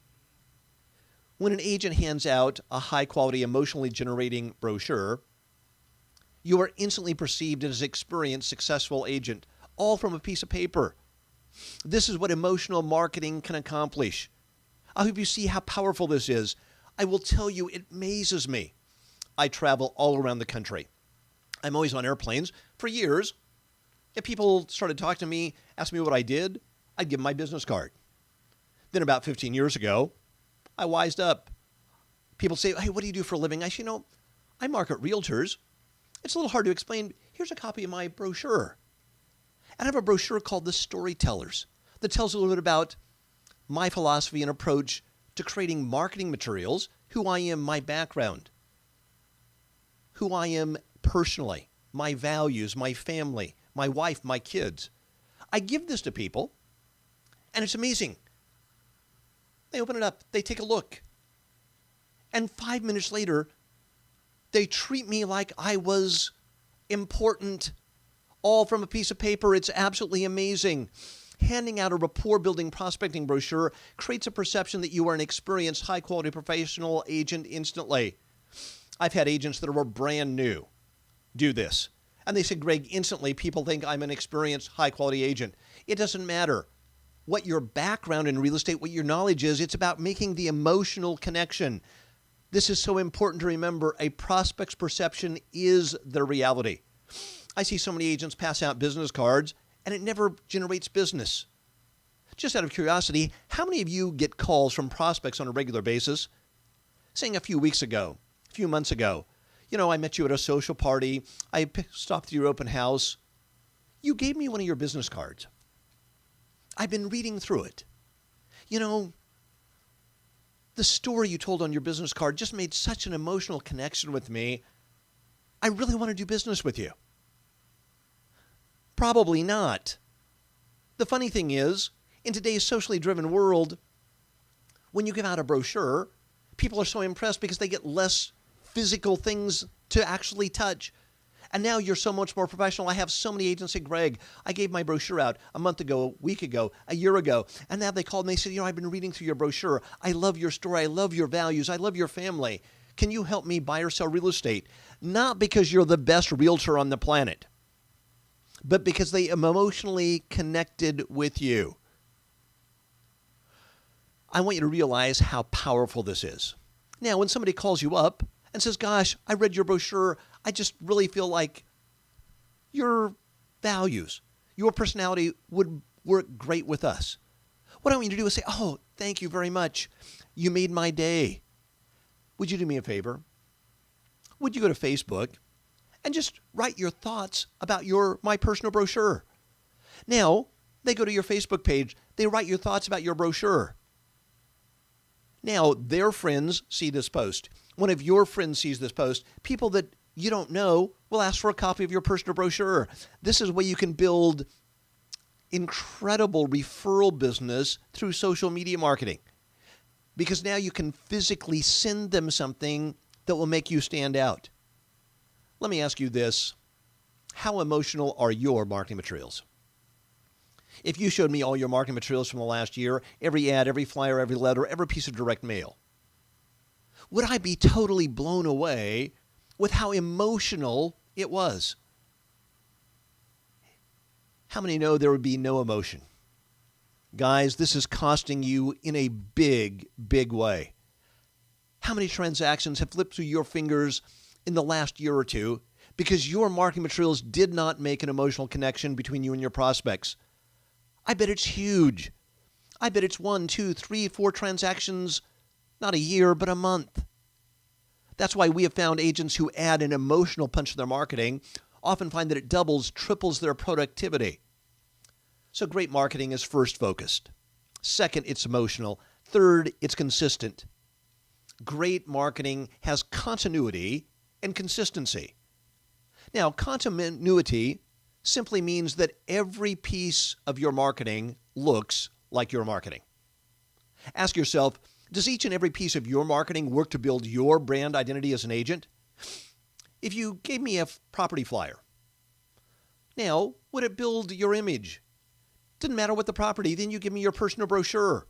Speaker 1: When an agent hands out a high-quality, emotionally generating brochure, you are instantly perceived as an experienced, successful agent, all from a piece of paper. This is what emotional marketing can accomplish. I hope you see how powerful this is. I will tell you, it amazes me. I travel all around the country. I'm always on airplanes. For years, if people started talking to me, asked me what I did, I'd give them my business card. Then about 15 years ago, I wised up. People say, hey, what do you do for a living? I say, I market realtors. It's a little hard to explain. Here's a copy of my brochure. And I have a brochure called The Storytellers that tells a little bit about my philosophy and approach to creating marketing materials, who I am, my background, who I am personally, my values, my family, my wife, my kids. I give this to people, and it's amazing. They open it up, they take a look, and 5 minutes later, they treat me like I was important, all from a piece of paper. It's absolutely amazing. Handing out a rapport-building prospecting brochure creates a perception that you are an experienced, high-quality professional agent instantly. I've had agents that are brand new do this. And they said, Greg, instantly people think I'm an experienced, high-quality agent. It doesn't matter what your background in real estate, what your knowledge is. It's about making the emotional connection. This is so important to remember. A prospect's perception is their reality. I see so many agents pass out business cards, and it never generates business. Just out of curiosity, how many of you get calls from prospects on a regular basis saying a few weeks ago, a few months ago, I met you at a social party, I stopped at your open house, you gave me one of your business cards. I've been reading through it. The story you told on your business card just made such an emotional connection with me. I really want to do business with you. Probably not. The funny thing is, in today's socially driven world, when you give out a brochure, people are so impressed because they get less physical things to actually touch. And now you're so much more professional. I have so many agents say, Greg, I gave my brochure out a month ago, a week ago, a year ago. And now they called me and said, I've been reading through your brochure. I love your story. I love your values. I love your family. Can you help me buy or sell real estate? Not because you're the best realtor on the planet, but because they emotionally connected with you. I want you to realize how powerful this is. Now, when somebody calls you up and says, gosh, I read your brochure, I just really feel like your values, your personality would work great with us. What I want you to do is say, oh, thank you very much. You made my day. Would you do me a favor? would you go to Facebook and just write your thoughts about my personal brochure? Now, they go to your Facebook page, they write your thoughts about your brochure. Now, their friends see this post. One of your friends sees this post. People that you don't know will ask for a copy of your personal brochure. This is where you can build incredible referral business through social media marketing, because now you can physically send them something that will make you stand out. Let me ask you this. How emotional are your marketing materials? If you showed me all your marketing materials from the last year, every ad, every flyer, every letter, every piece of direct mail, would I be totally blown away with how emotional it was? How many know there would be no emotion? Guys, this is costing you in a big, big way. How many transactions have flipped through your fingers in the last year or two because your marketing materials did not make an emotional connection between you and your prospects? I bet it's huge. I bet it's 1, 2, 3, 4 transactions, not a year, but a month. That's why we have found agents who add an emotional punch to their marketing often find that it doubles, triples their productivity. So great marketing is first focused. Second, it's emotional. Third, it's consistent. Great marketing has continuity and consistency. Now, continuity simply means that every piece of your marketing looks like your marketing. Ask yourself, does each and every piece of your marketing work to build your brand identity as an agent? If you gave me a property flyer, now, would it build your image? Didn't matter what the property, then you give me your personal brochure.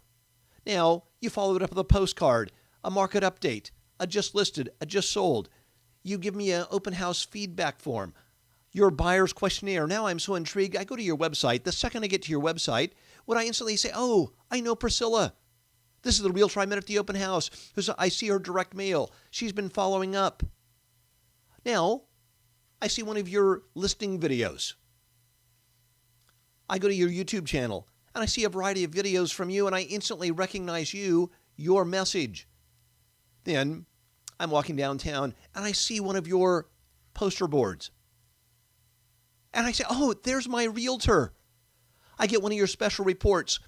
Speaker 1: Now, you follow it up with a postcard, a market update, a just listed, a just sold. You give me an open house feedback form, your buyer's questionnaire. Now I'm so intrigued, I go to your website. The second I get to your website, would I instantly say, oh, I know Priscilla. This is the realtor I met at the open house. I see her direct mail. She's been following up. Now, I see one of your listing videos. I go to your YouTube channel, and I see a variety of videos from you, and I instantly recognize you, your message. Then, I'm walking downtown, and I see one of your poster boards. And I say, oh, there's my realtor. I get one of your special reports,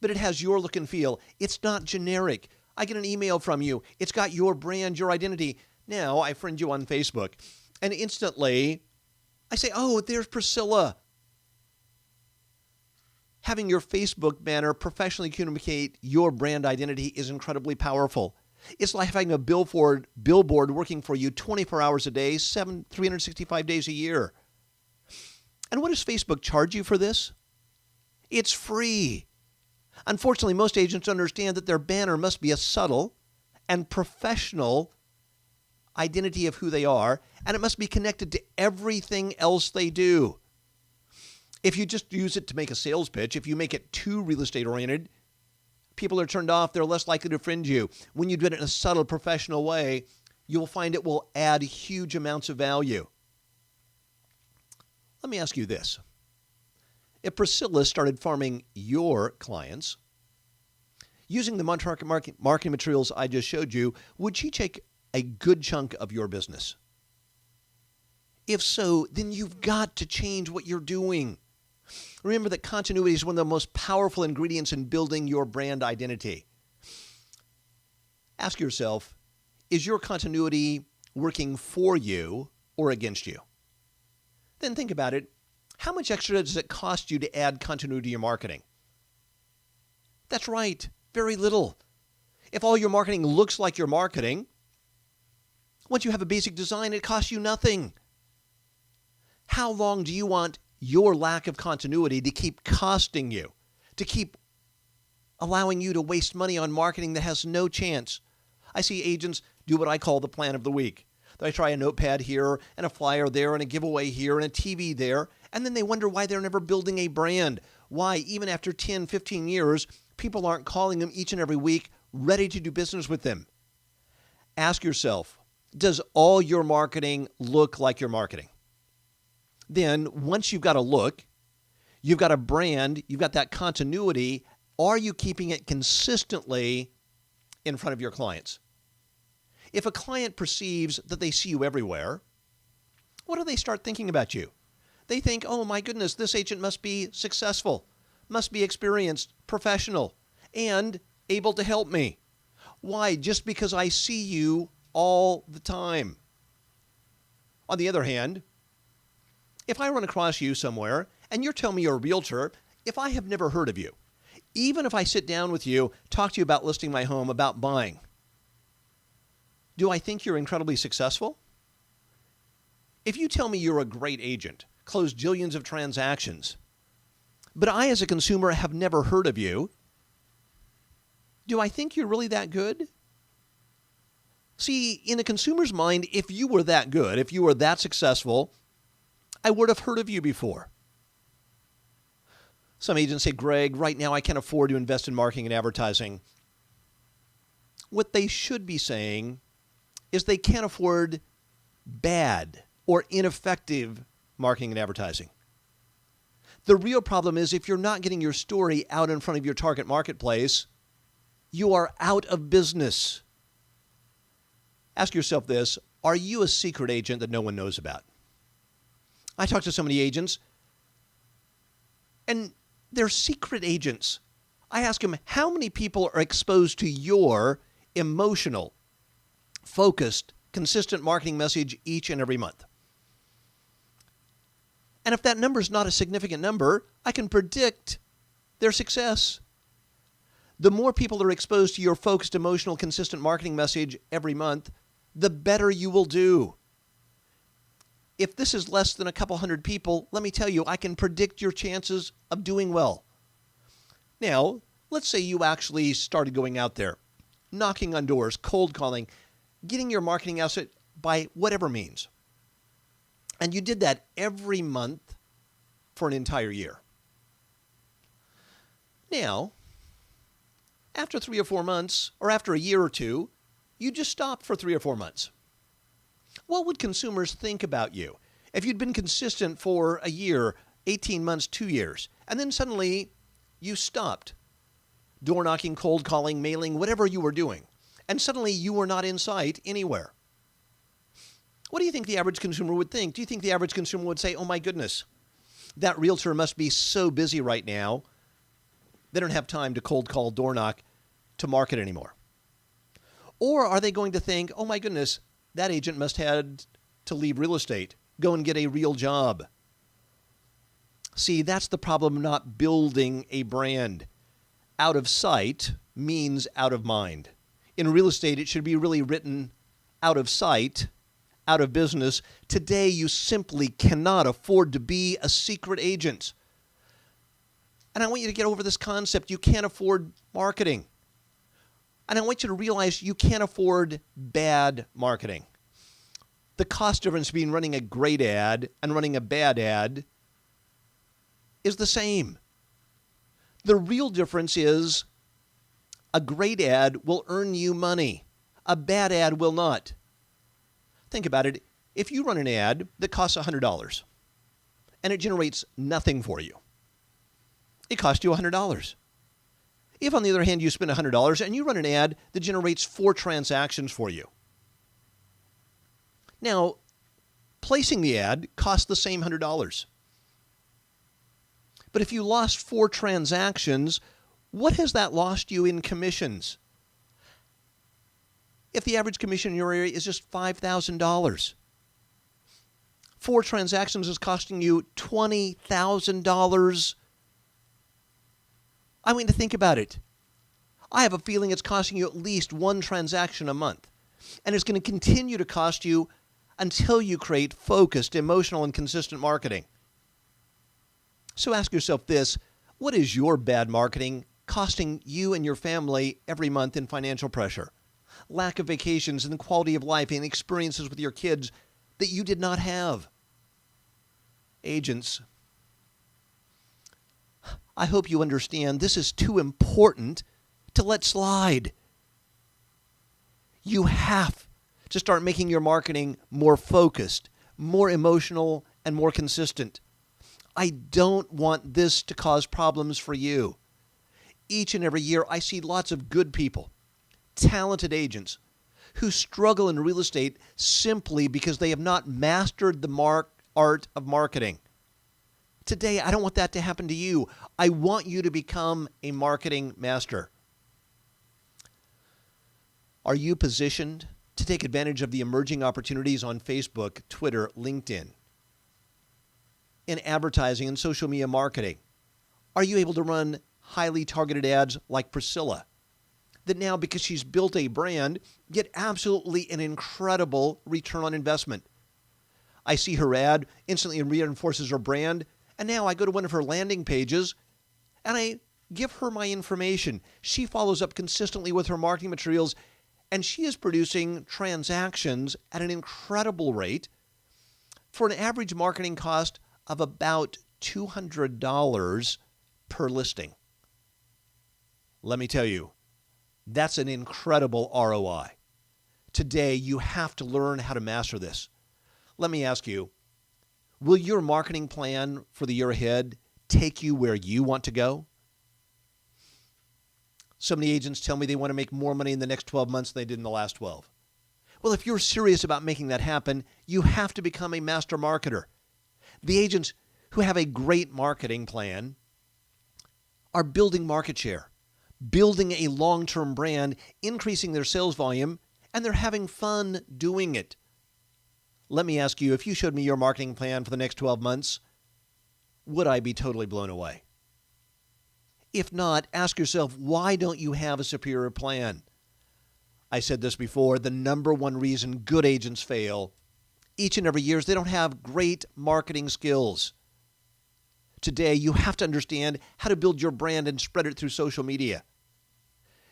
Speaker 1: but it has your look and feel. It's not generic. I get an email from you. It's got your brand, your identity. Now I friend you on Facebook, and instantly I say, oh, there's Priscilla. Having your Facebook banner professionally communicate your brand identity is incredibly powerful. It's like having a billboard working for you 24 hours a day, 365 days a year. And what does Facebook charge you for this? It's free. Unfortunately, most agents understand that their banner must be a subtle and professional identity of who they are, and it must be connected to everything else they do. If you just use it to make a sales pitch, if you make it too real estate oriented, people are turned off, they're less likely to friend you. When you do it in a subtle, professional way, you'll find it will add huge amounts of value. Let me ask you this. If Priscilla started farming your clients, using the marketing materials I just showed you, would she take a good chunk of your business? If so, then you've got to change what you're doing. Remember that continuity is one of the most powerful ingredients in building your brand identity. Ask yourself, is your continuity working for you or against you? Then think about it. How much extra does it cost you to add continuity to your marketing? That's right, very little. If all your marketing looks like your marketing, once you have a basic design, it costs you nothing. How long do you want your lack of continuity to keep costing you, to keep allowing you to waste money on marketing that has no chance? I see agents do what I call the plan of the week. They try a notepad here and a flyer there and a giveaway here and a TV there, and then they wonder why they're never building a brand. Why, even after 10, 15 years, people aren't calling them each and every week ready to do business with them. Ask yourself, does all your marketing look like your marketing? Then once you've got a look, you've got a brand, you've got that continuity, are you keeping it consistently in front of your clients? If a client perceives that they see you everywhere, what do they start thinking about you? They think, oh my goodness, this agent must be successful, must be experienced, professional, and able to help me. Why? Just because I see you all the time. On the other hand, if I run across you somewhere and you're telling me you're a realtor, if I have never heard of you, even if I sit down with you, talk to you about listing my home, about buying, do I think you're incredibly successful? If you tell me you're a great agent, closed jillions of transactions, but I as a consumer have never heard of you, do I think you're really that good? See, in a consumer's mind, if you were that good, if you were that successful, I would have heard of you before. Some agents say, Greg, right now I can't afford to invest in marketing and advertising. What they should be saying is they can't afford bad or ineffective marketing and advertising. The real problem is if you're not getting your story out in front of your target marketplace, you are out of business. Ask yourself this, are you a secret agent that no one knows about? I talk to so many agents, and they're secret agents. I ask them, how many people are exposed to your emotional, focused, consistent marketing message each and every month? And if that number is not a significant number, I can predict their success. The more people are exposed to your focused, emotional, consistent marketing message every month, the better you will do. If this is less than a couple hundred people, let me tell you, I can predict your chances of doing well. Now, let's say you actually started going out there, knocking on doors, cold calling, getting your marketing asset by whatever means. And you did that every month for an entire year. Now, after 3 or 4 months, or after a year or two, you just stopped for 3 or 4 months. What would consumers think about you if you'd been consistent for a year, 18 months, 2 years, and then suddenly you stopped door knocking, cold calling, mailing, whatever you were doing, and suddenly you were not in sight anywhere? What do you think the average consumer would think? Do you think the average consumer would say, oh my goodness, that realtor must be so busy right now, they don't have time to cold call, door knock, to market anymore? Or are they going to think, oh my goodness, that agent must have to leave real estate, go and get a real job? See, that's the problem, not building a brand. Out of sight means out of mind. In real estate, it should be really written out of sight, out of business. Today, you simply cannot afford to be a secret agent. And I want you to get over this concept. You can't afford marketing. And I want you to realize you can't afford bad marketing. The cost difference between running a great ad and running a bad ad is the same. The real difference is a great ad will earn you money. A bad ad will not. Think about it. If you run an ad that costs $100 and it generates nothing for you, it costs you $100. If, on the other hand, you spend $100 and you run an ad that generates 4 transactions for you, now, placing the ad costs the same $100. But if you lost 4 transactions, what has that lost you in commissions? If the average commission in your area is just $5,000, 4 transactions is costing you $20,000. I want you to think about it. I have a feeling it's costing you at least 1 transaction a month. And it's going to continue to cost you until you create focused, emotional, and consistent marketing. So ask yourself this, what is your bad marketing costing you and your family every month in financial pressure? Lack of vacations and quality of life and experiences with your kids that you did not have. Agents, I hope you understand this is too important to let slide. You have to start making your marketing more focused, more emotional, and more consistent. I don't want this to cause problems for you. Each and every year, I see lots of good people, talented agents, who struggle in real estate simply because they have not mastered the art of marketing. Today, I don't want that to happen to you. I want you to become a marketing master. Are you positioned to take advantage of the emerging opportunities on Facebook, Twitter, LinkedIn, in advertising and social media marketing? Are you able to run highly targeted ads like Priscilla, that now, because she's built a brand, get absolutely an incredible return on investment? I see her ad, instantly reinforces her brand, and now I go to one of her landing pages and I give her my information. She follows up consistently with her marketing materials, and she is producing transactions at an incredible rate for an average marketing cost of about $200 per listing. Let me tell you, that's an incredible ROI. Today, you have to learn how to master this. Let me ask you, will your marketing plan for the year ahead take you where you want to go? So many agents tell me they want to make more money in the next 12 months than they did in the last 12. Well, if you're serious about making that happen, you have to become a master marketer. The agents who have a great marketing plan are building market share, building a long-term brand, increasing their sales volume, and they're having fun doing it. Let me ask you, if you showed me your marketing plan for the next 12 months, would I be totally blown away? If not, ask yourself, why don't you have a superior plan? I said this before, the number one reason good agents fail each and every year is they don't have great marketing skills. Today, you have to understand how to build your brand and spread it through social media.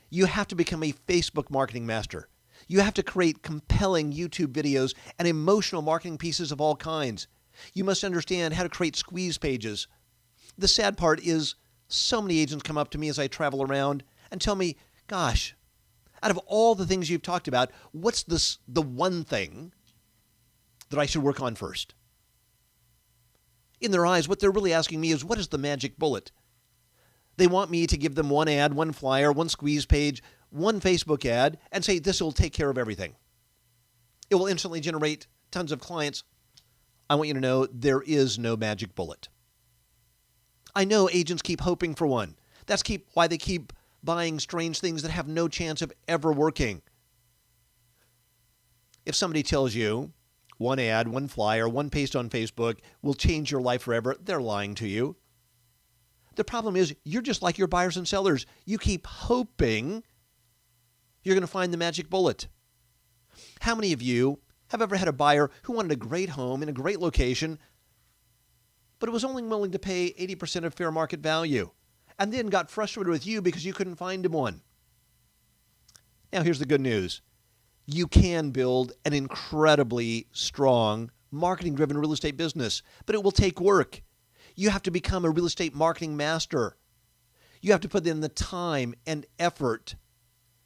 Speaker 1: You have to become a Facebook marketing master. You have to create compelling YouTube videos and emotional marketing pieces of all kinds. You must understand how to create squeeze pages. The sad part is so many agents come up to me as I travel around and tell me, gosh, out of all the things you've talked about, what's the one thing that I should work on first? In their eyes, what they're really asking me is, what is the magic bullet? They want me to give them one ad, one flyer, one squeeze page, one Facebook ad, and say this will take care of everything. It will instantly generate tons of clients. I want you to know there is no magic bullet. I know agents keep hoping for one. That's why they keep buying strange things that have no chance of ever working. If somebody tells you one ad, one flyer, one post on Facebook will change your life forever, they're lying to you. The problem is you're just like your buyers and sellers. You keep hoping you're going to find the magic bullet. How many of you have ever had a buyer who wanted a great home in a great location, but was only willing to pay 80% of fair market value, and then got frustrated with you because you couldn't find him one? Now, here's the good news. You can build an incredibly strong, marketing-driven real estate business, but it will take work. You have to become a real estate marketing master. You have to put in the time and effort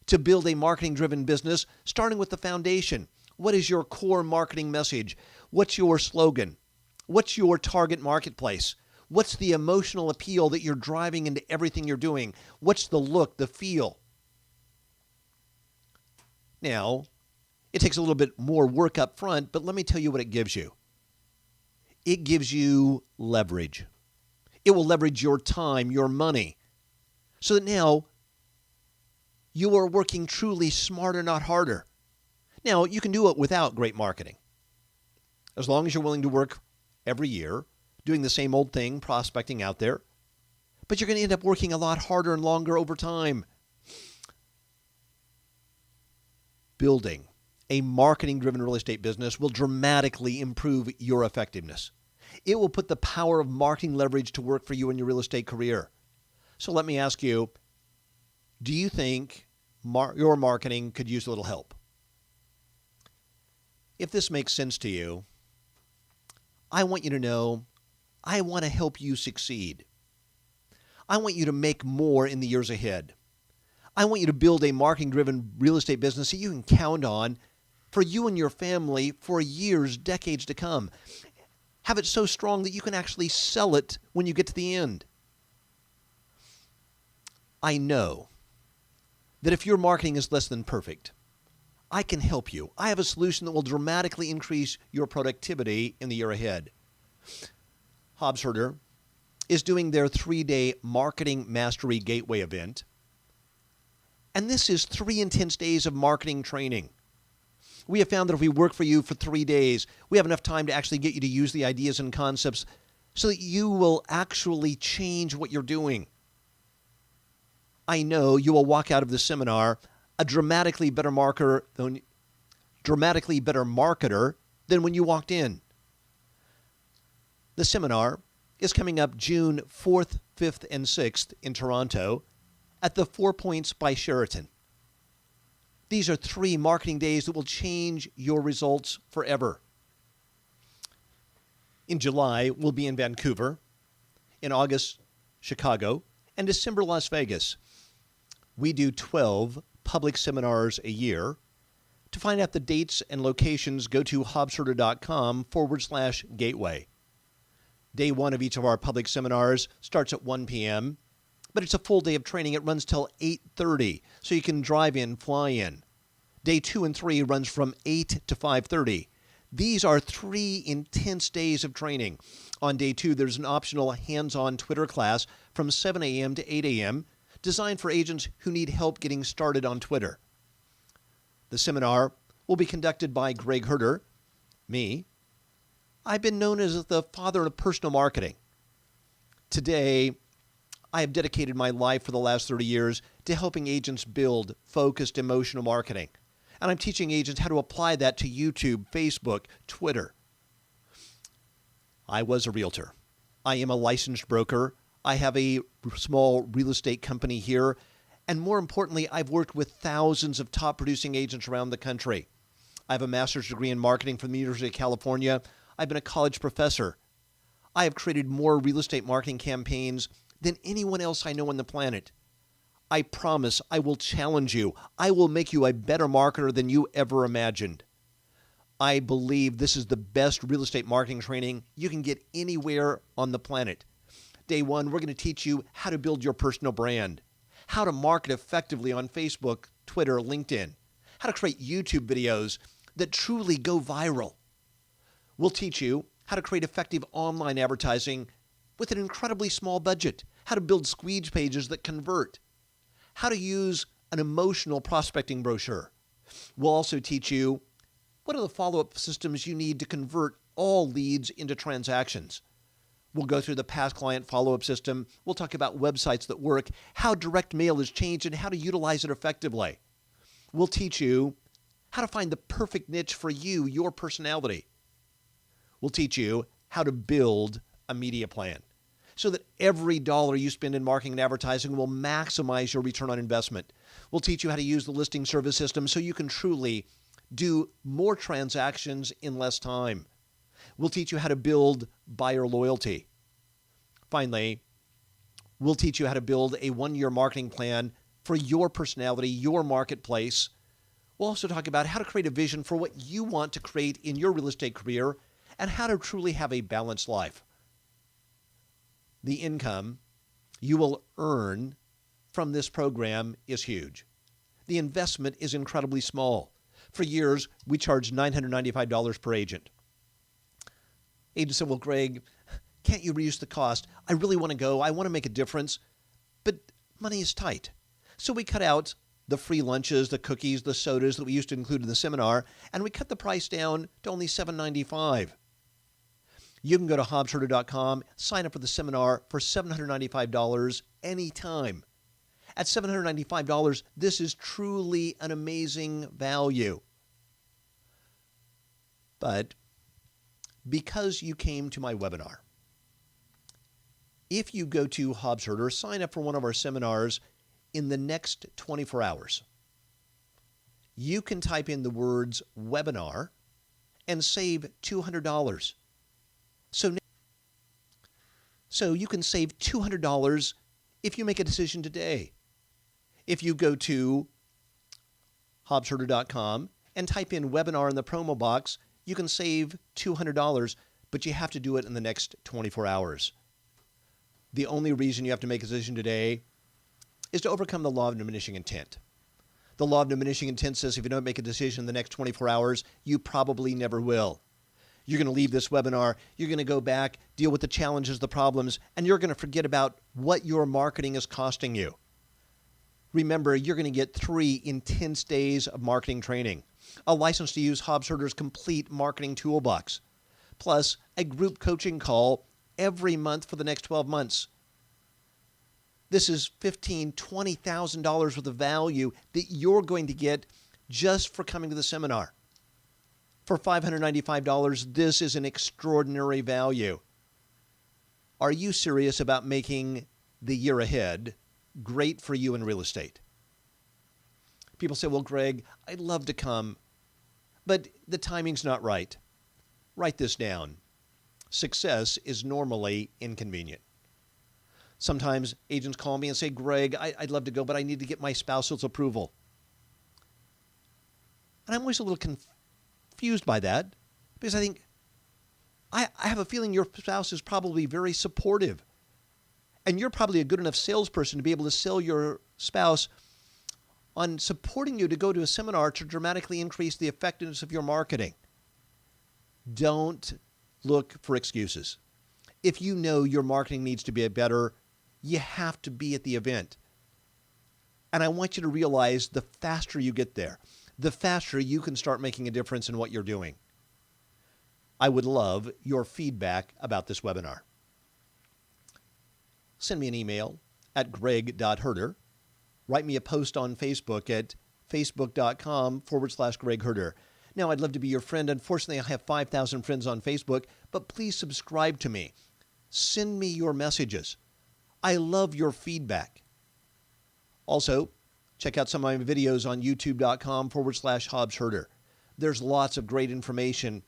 Speaker 1: to build a marketing-driven business, starting with the foundation. What is your core marketing message? What's your slogan? What's your target marketplace? What's the emotional appeal that you're driving into everything you're doing? What's the look, the feel? Now, it takes a little bit more work up front, but let me tell you what it gives you. It gives you leverage. It will leverage your time, your money, so that now you are working truly smarter, not harder. Now, you can do it without great marketing. As long as you're willing to work every year, doing the same old thing, prospecting out there, but you're going to end up working a lot harder and longer over time. Building a marketing-driven real estate business will dramatically improve your effectiveness. It will put the power of marketing leverage to work for you in your real estate career. So let me ask you, do you think your marketing could use a little help? If this makes sense to you, I want you to know I want to help you succeed. I want you to make more in the years ahead. I want you to build a marketing-driven real estate business that you can count on for you and your family for years, decades to come. Have it so strong that you can actually sell it when you get to the end. I know that if your marketing is less than perfect, I can help you. I have a solution that will dramatically increase your productivity in the year ahead. Hobbs Herder is doing their 3-day Marketing Mastery Gateway event. And this is 3 intense days of marketing training. We have found that if we work for you for 3 days, we have enough time to actually get you to use the ideas and concepts so that you will actually change what you're doing. I know you will walk out of the seminar a dramatically better marketer than when you walked in. The seminar is coming up June 4th, 5th, and 6th in Toronto at the 4 Points by Sheraton. These are 3 marketing days that will change your results forever. In July, we'll be in Vancouver. In August, Chicago. And December, Las Vegas. We do 12 public seminars a year. To find out the dates and locations, go to hobbsherder.com/gateway. Day 1 of each of our public seminars starts at 1 p.m., but it's a full day of training. It runs till 8:30, so you can drive in, fly in. Day 2 and 3 runs from 8 to 5:30. These are 3 intense days of training. On day 2, there's an optional hands-on Twitter class from 7 a.m. to 8 a.m., designed for agents who need help getting started on Twitter. The seminar will be conducted by Greg Herder, me. I've been known as the father of personal marketing. Today, I have dedicated my life for the last 30 years to helping agents build focused emotional marketing. And I'm teaching agents how to apply that to YouTube, Facebook, Twitter. I was a realtor. I am a licensed broker. I have a small real estate company here. And more importantly, I've worked with thousands of top producing agents around the country. I have a master's degree in marketing from the University of California. I've been a college professor. I have created more real estate marketing campaigns than anyone else I know on the planet. I promise I will challenge you. I will make you a better marketer than you ever imagined. I believe this is the best real estate marketing training you can get anywhere on the planet. Day 1, we're going to teach you how to build your personal brand, how to market effectively on Facebook, Twitter, LinkedIn, how to create YouTube videos that truly go viral. We'll teach you how to create effective online advertising with an incredibly small budget, how to build squeeze pages that convert, how to use an emotional prospecting brochure. We'll also teach you what are the follow-up systems you need to convert all leads into transactions. We'll go through the past client follow-up system. We'll talk about websites that work, how direct mail has changed, and how to utilize it effectively. We'll teach you how to find the perfect niche for you, your personality. We'll teach you how to build a media plan so that every dollar you spend in marketing and advertising will maximize your return on investment. We'll teach you how to use the listing service system so you can truly do more transactions in less time. We'll teach you how to build buyer loyalty. Finally, we'll teach you how to build a 1-year marketing plan for your personality, your marketplace. We'll also talk about how to create a vision for what you want to create in your real estate career and how to truly have a balanced life. The income you will earn from this program is huge. The investment is incredibly small. For years, we charged $995 per agent. Agent said, well, Greg, can't you reduce the cost? I really want to go. I want to make a difference, but money is tight. So we cut out the free lunches, the cookies, the sodas that we used to include in the seminar, and we cut the price down to only $795. You can go to hobbsherder.com, sign up for the seminar for $795 anytime. At $795, this is truly an amazing value. But because you came to my webinar, if you go to Hobbs Herder, sign up for one of our seminars in the next 24 hours, you can type in the words webinar and save $200. So you can save $200 if you make a decision today. If you go to hobbsherder.com and type in webinar in the promo box, you can save $200, but you have to do it in the next 24 hours. The only reason you have to make a decision today is to overcome the law of diminishing intent. The law of diminishing intent says if you don't make a decision in the next 24 hours, you probably never will. You're going to leave this webinar, you're going to go back, deal with the challenges, the problems, and you're going to forget about what your marketing is costing you. Remember, you're going to get 3 intense days of marketing training, a license to use Hobbs Herder's complete marketing toolbox, plus a group coaching call every month for the next 12 months. This is $15,000, $20,000 worth of value that you're going to get just for coming to the seminar. For $595, this is an extraordinary value. Are you serious about making the year ahead great for you in real estate? People say, well, Greg, I'd love to come, but the timing's not right. Write this down. Success is normally inconvenient. Sometimes agents call me and say, Greg, I'd love to go, but I need to get my spouse's approval. And I'm always a little confused by that because I think, I have a feeling your spouse is probably very supportive. And you're probably a good enough salesperson to be able to sell your spouse on supporting you to go to a seminar to dramatically increase the effectiveness of your marketing. Don't look for excuses. If you know your marketing needs to be better, you have to be at the event. And I want you to realize the faster you get there, the faster you can start making a difference in what you're doing. I would love your feedback about this webinar. Send me an email at greg.herder. Write me a post on Facebook at facebook.com/Greg Herder. Now, I'd love to be your friend. Unfortunately, I have 5,000 friends on Facebook, but please subscribe to me. Send me your messages. I love your feedback. Also, check out some of my videos on youtube.com/Hobbs Herder. There's lots of great information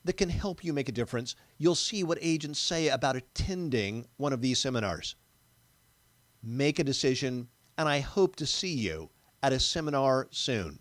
Speaker 1: that can help you make a difference. You'll see what agents say about attending one of these seminars. Make a decision, and I hope to see you at a seminar soon.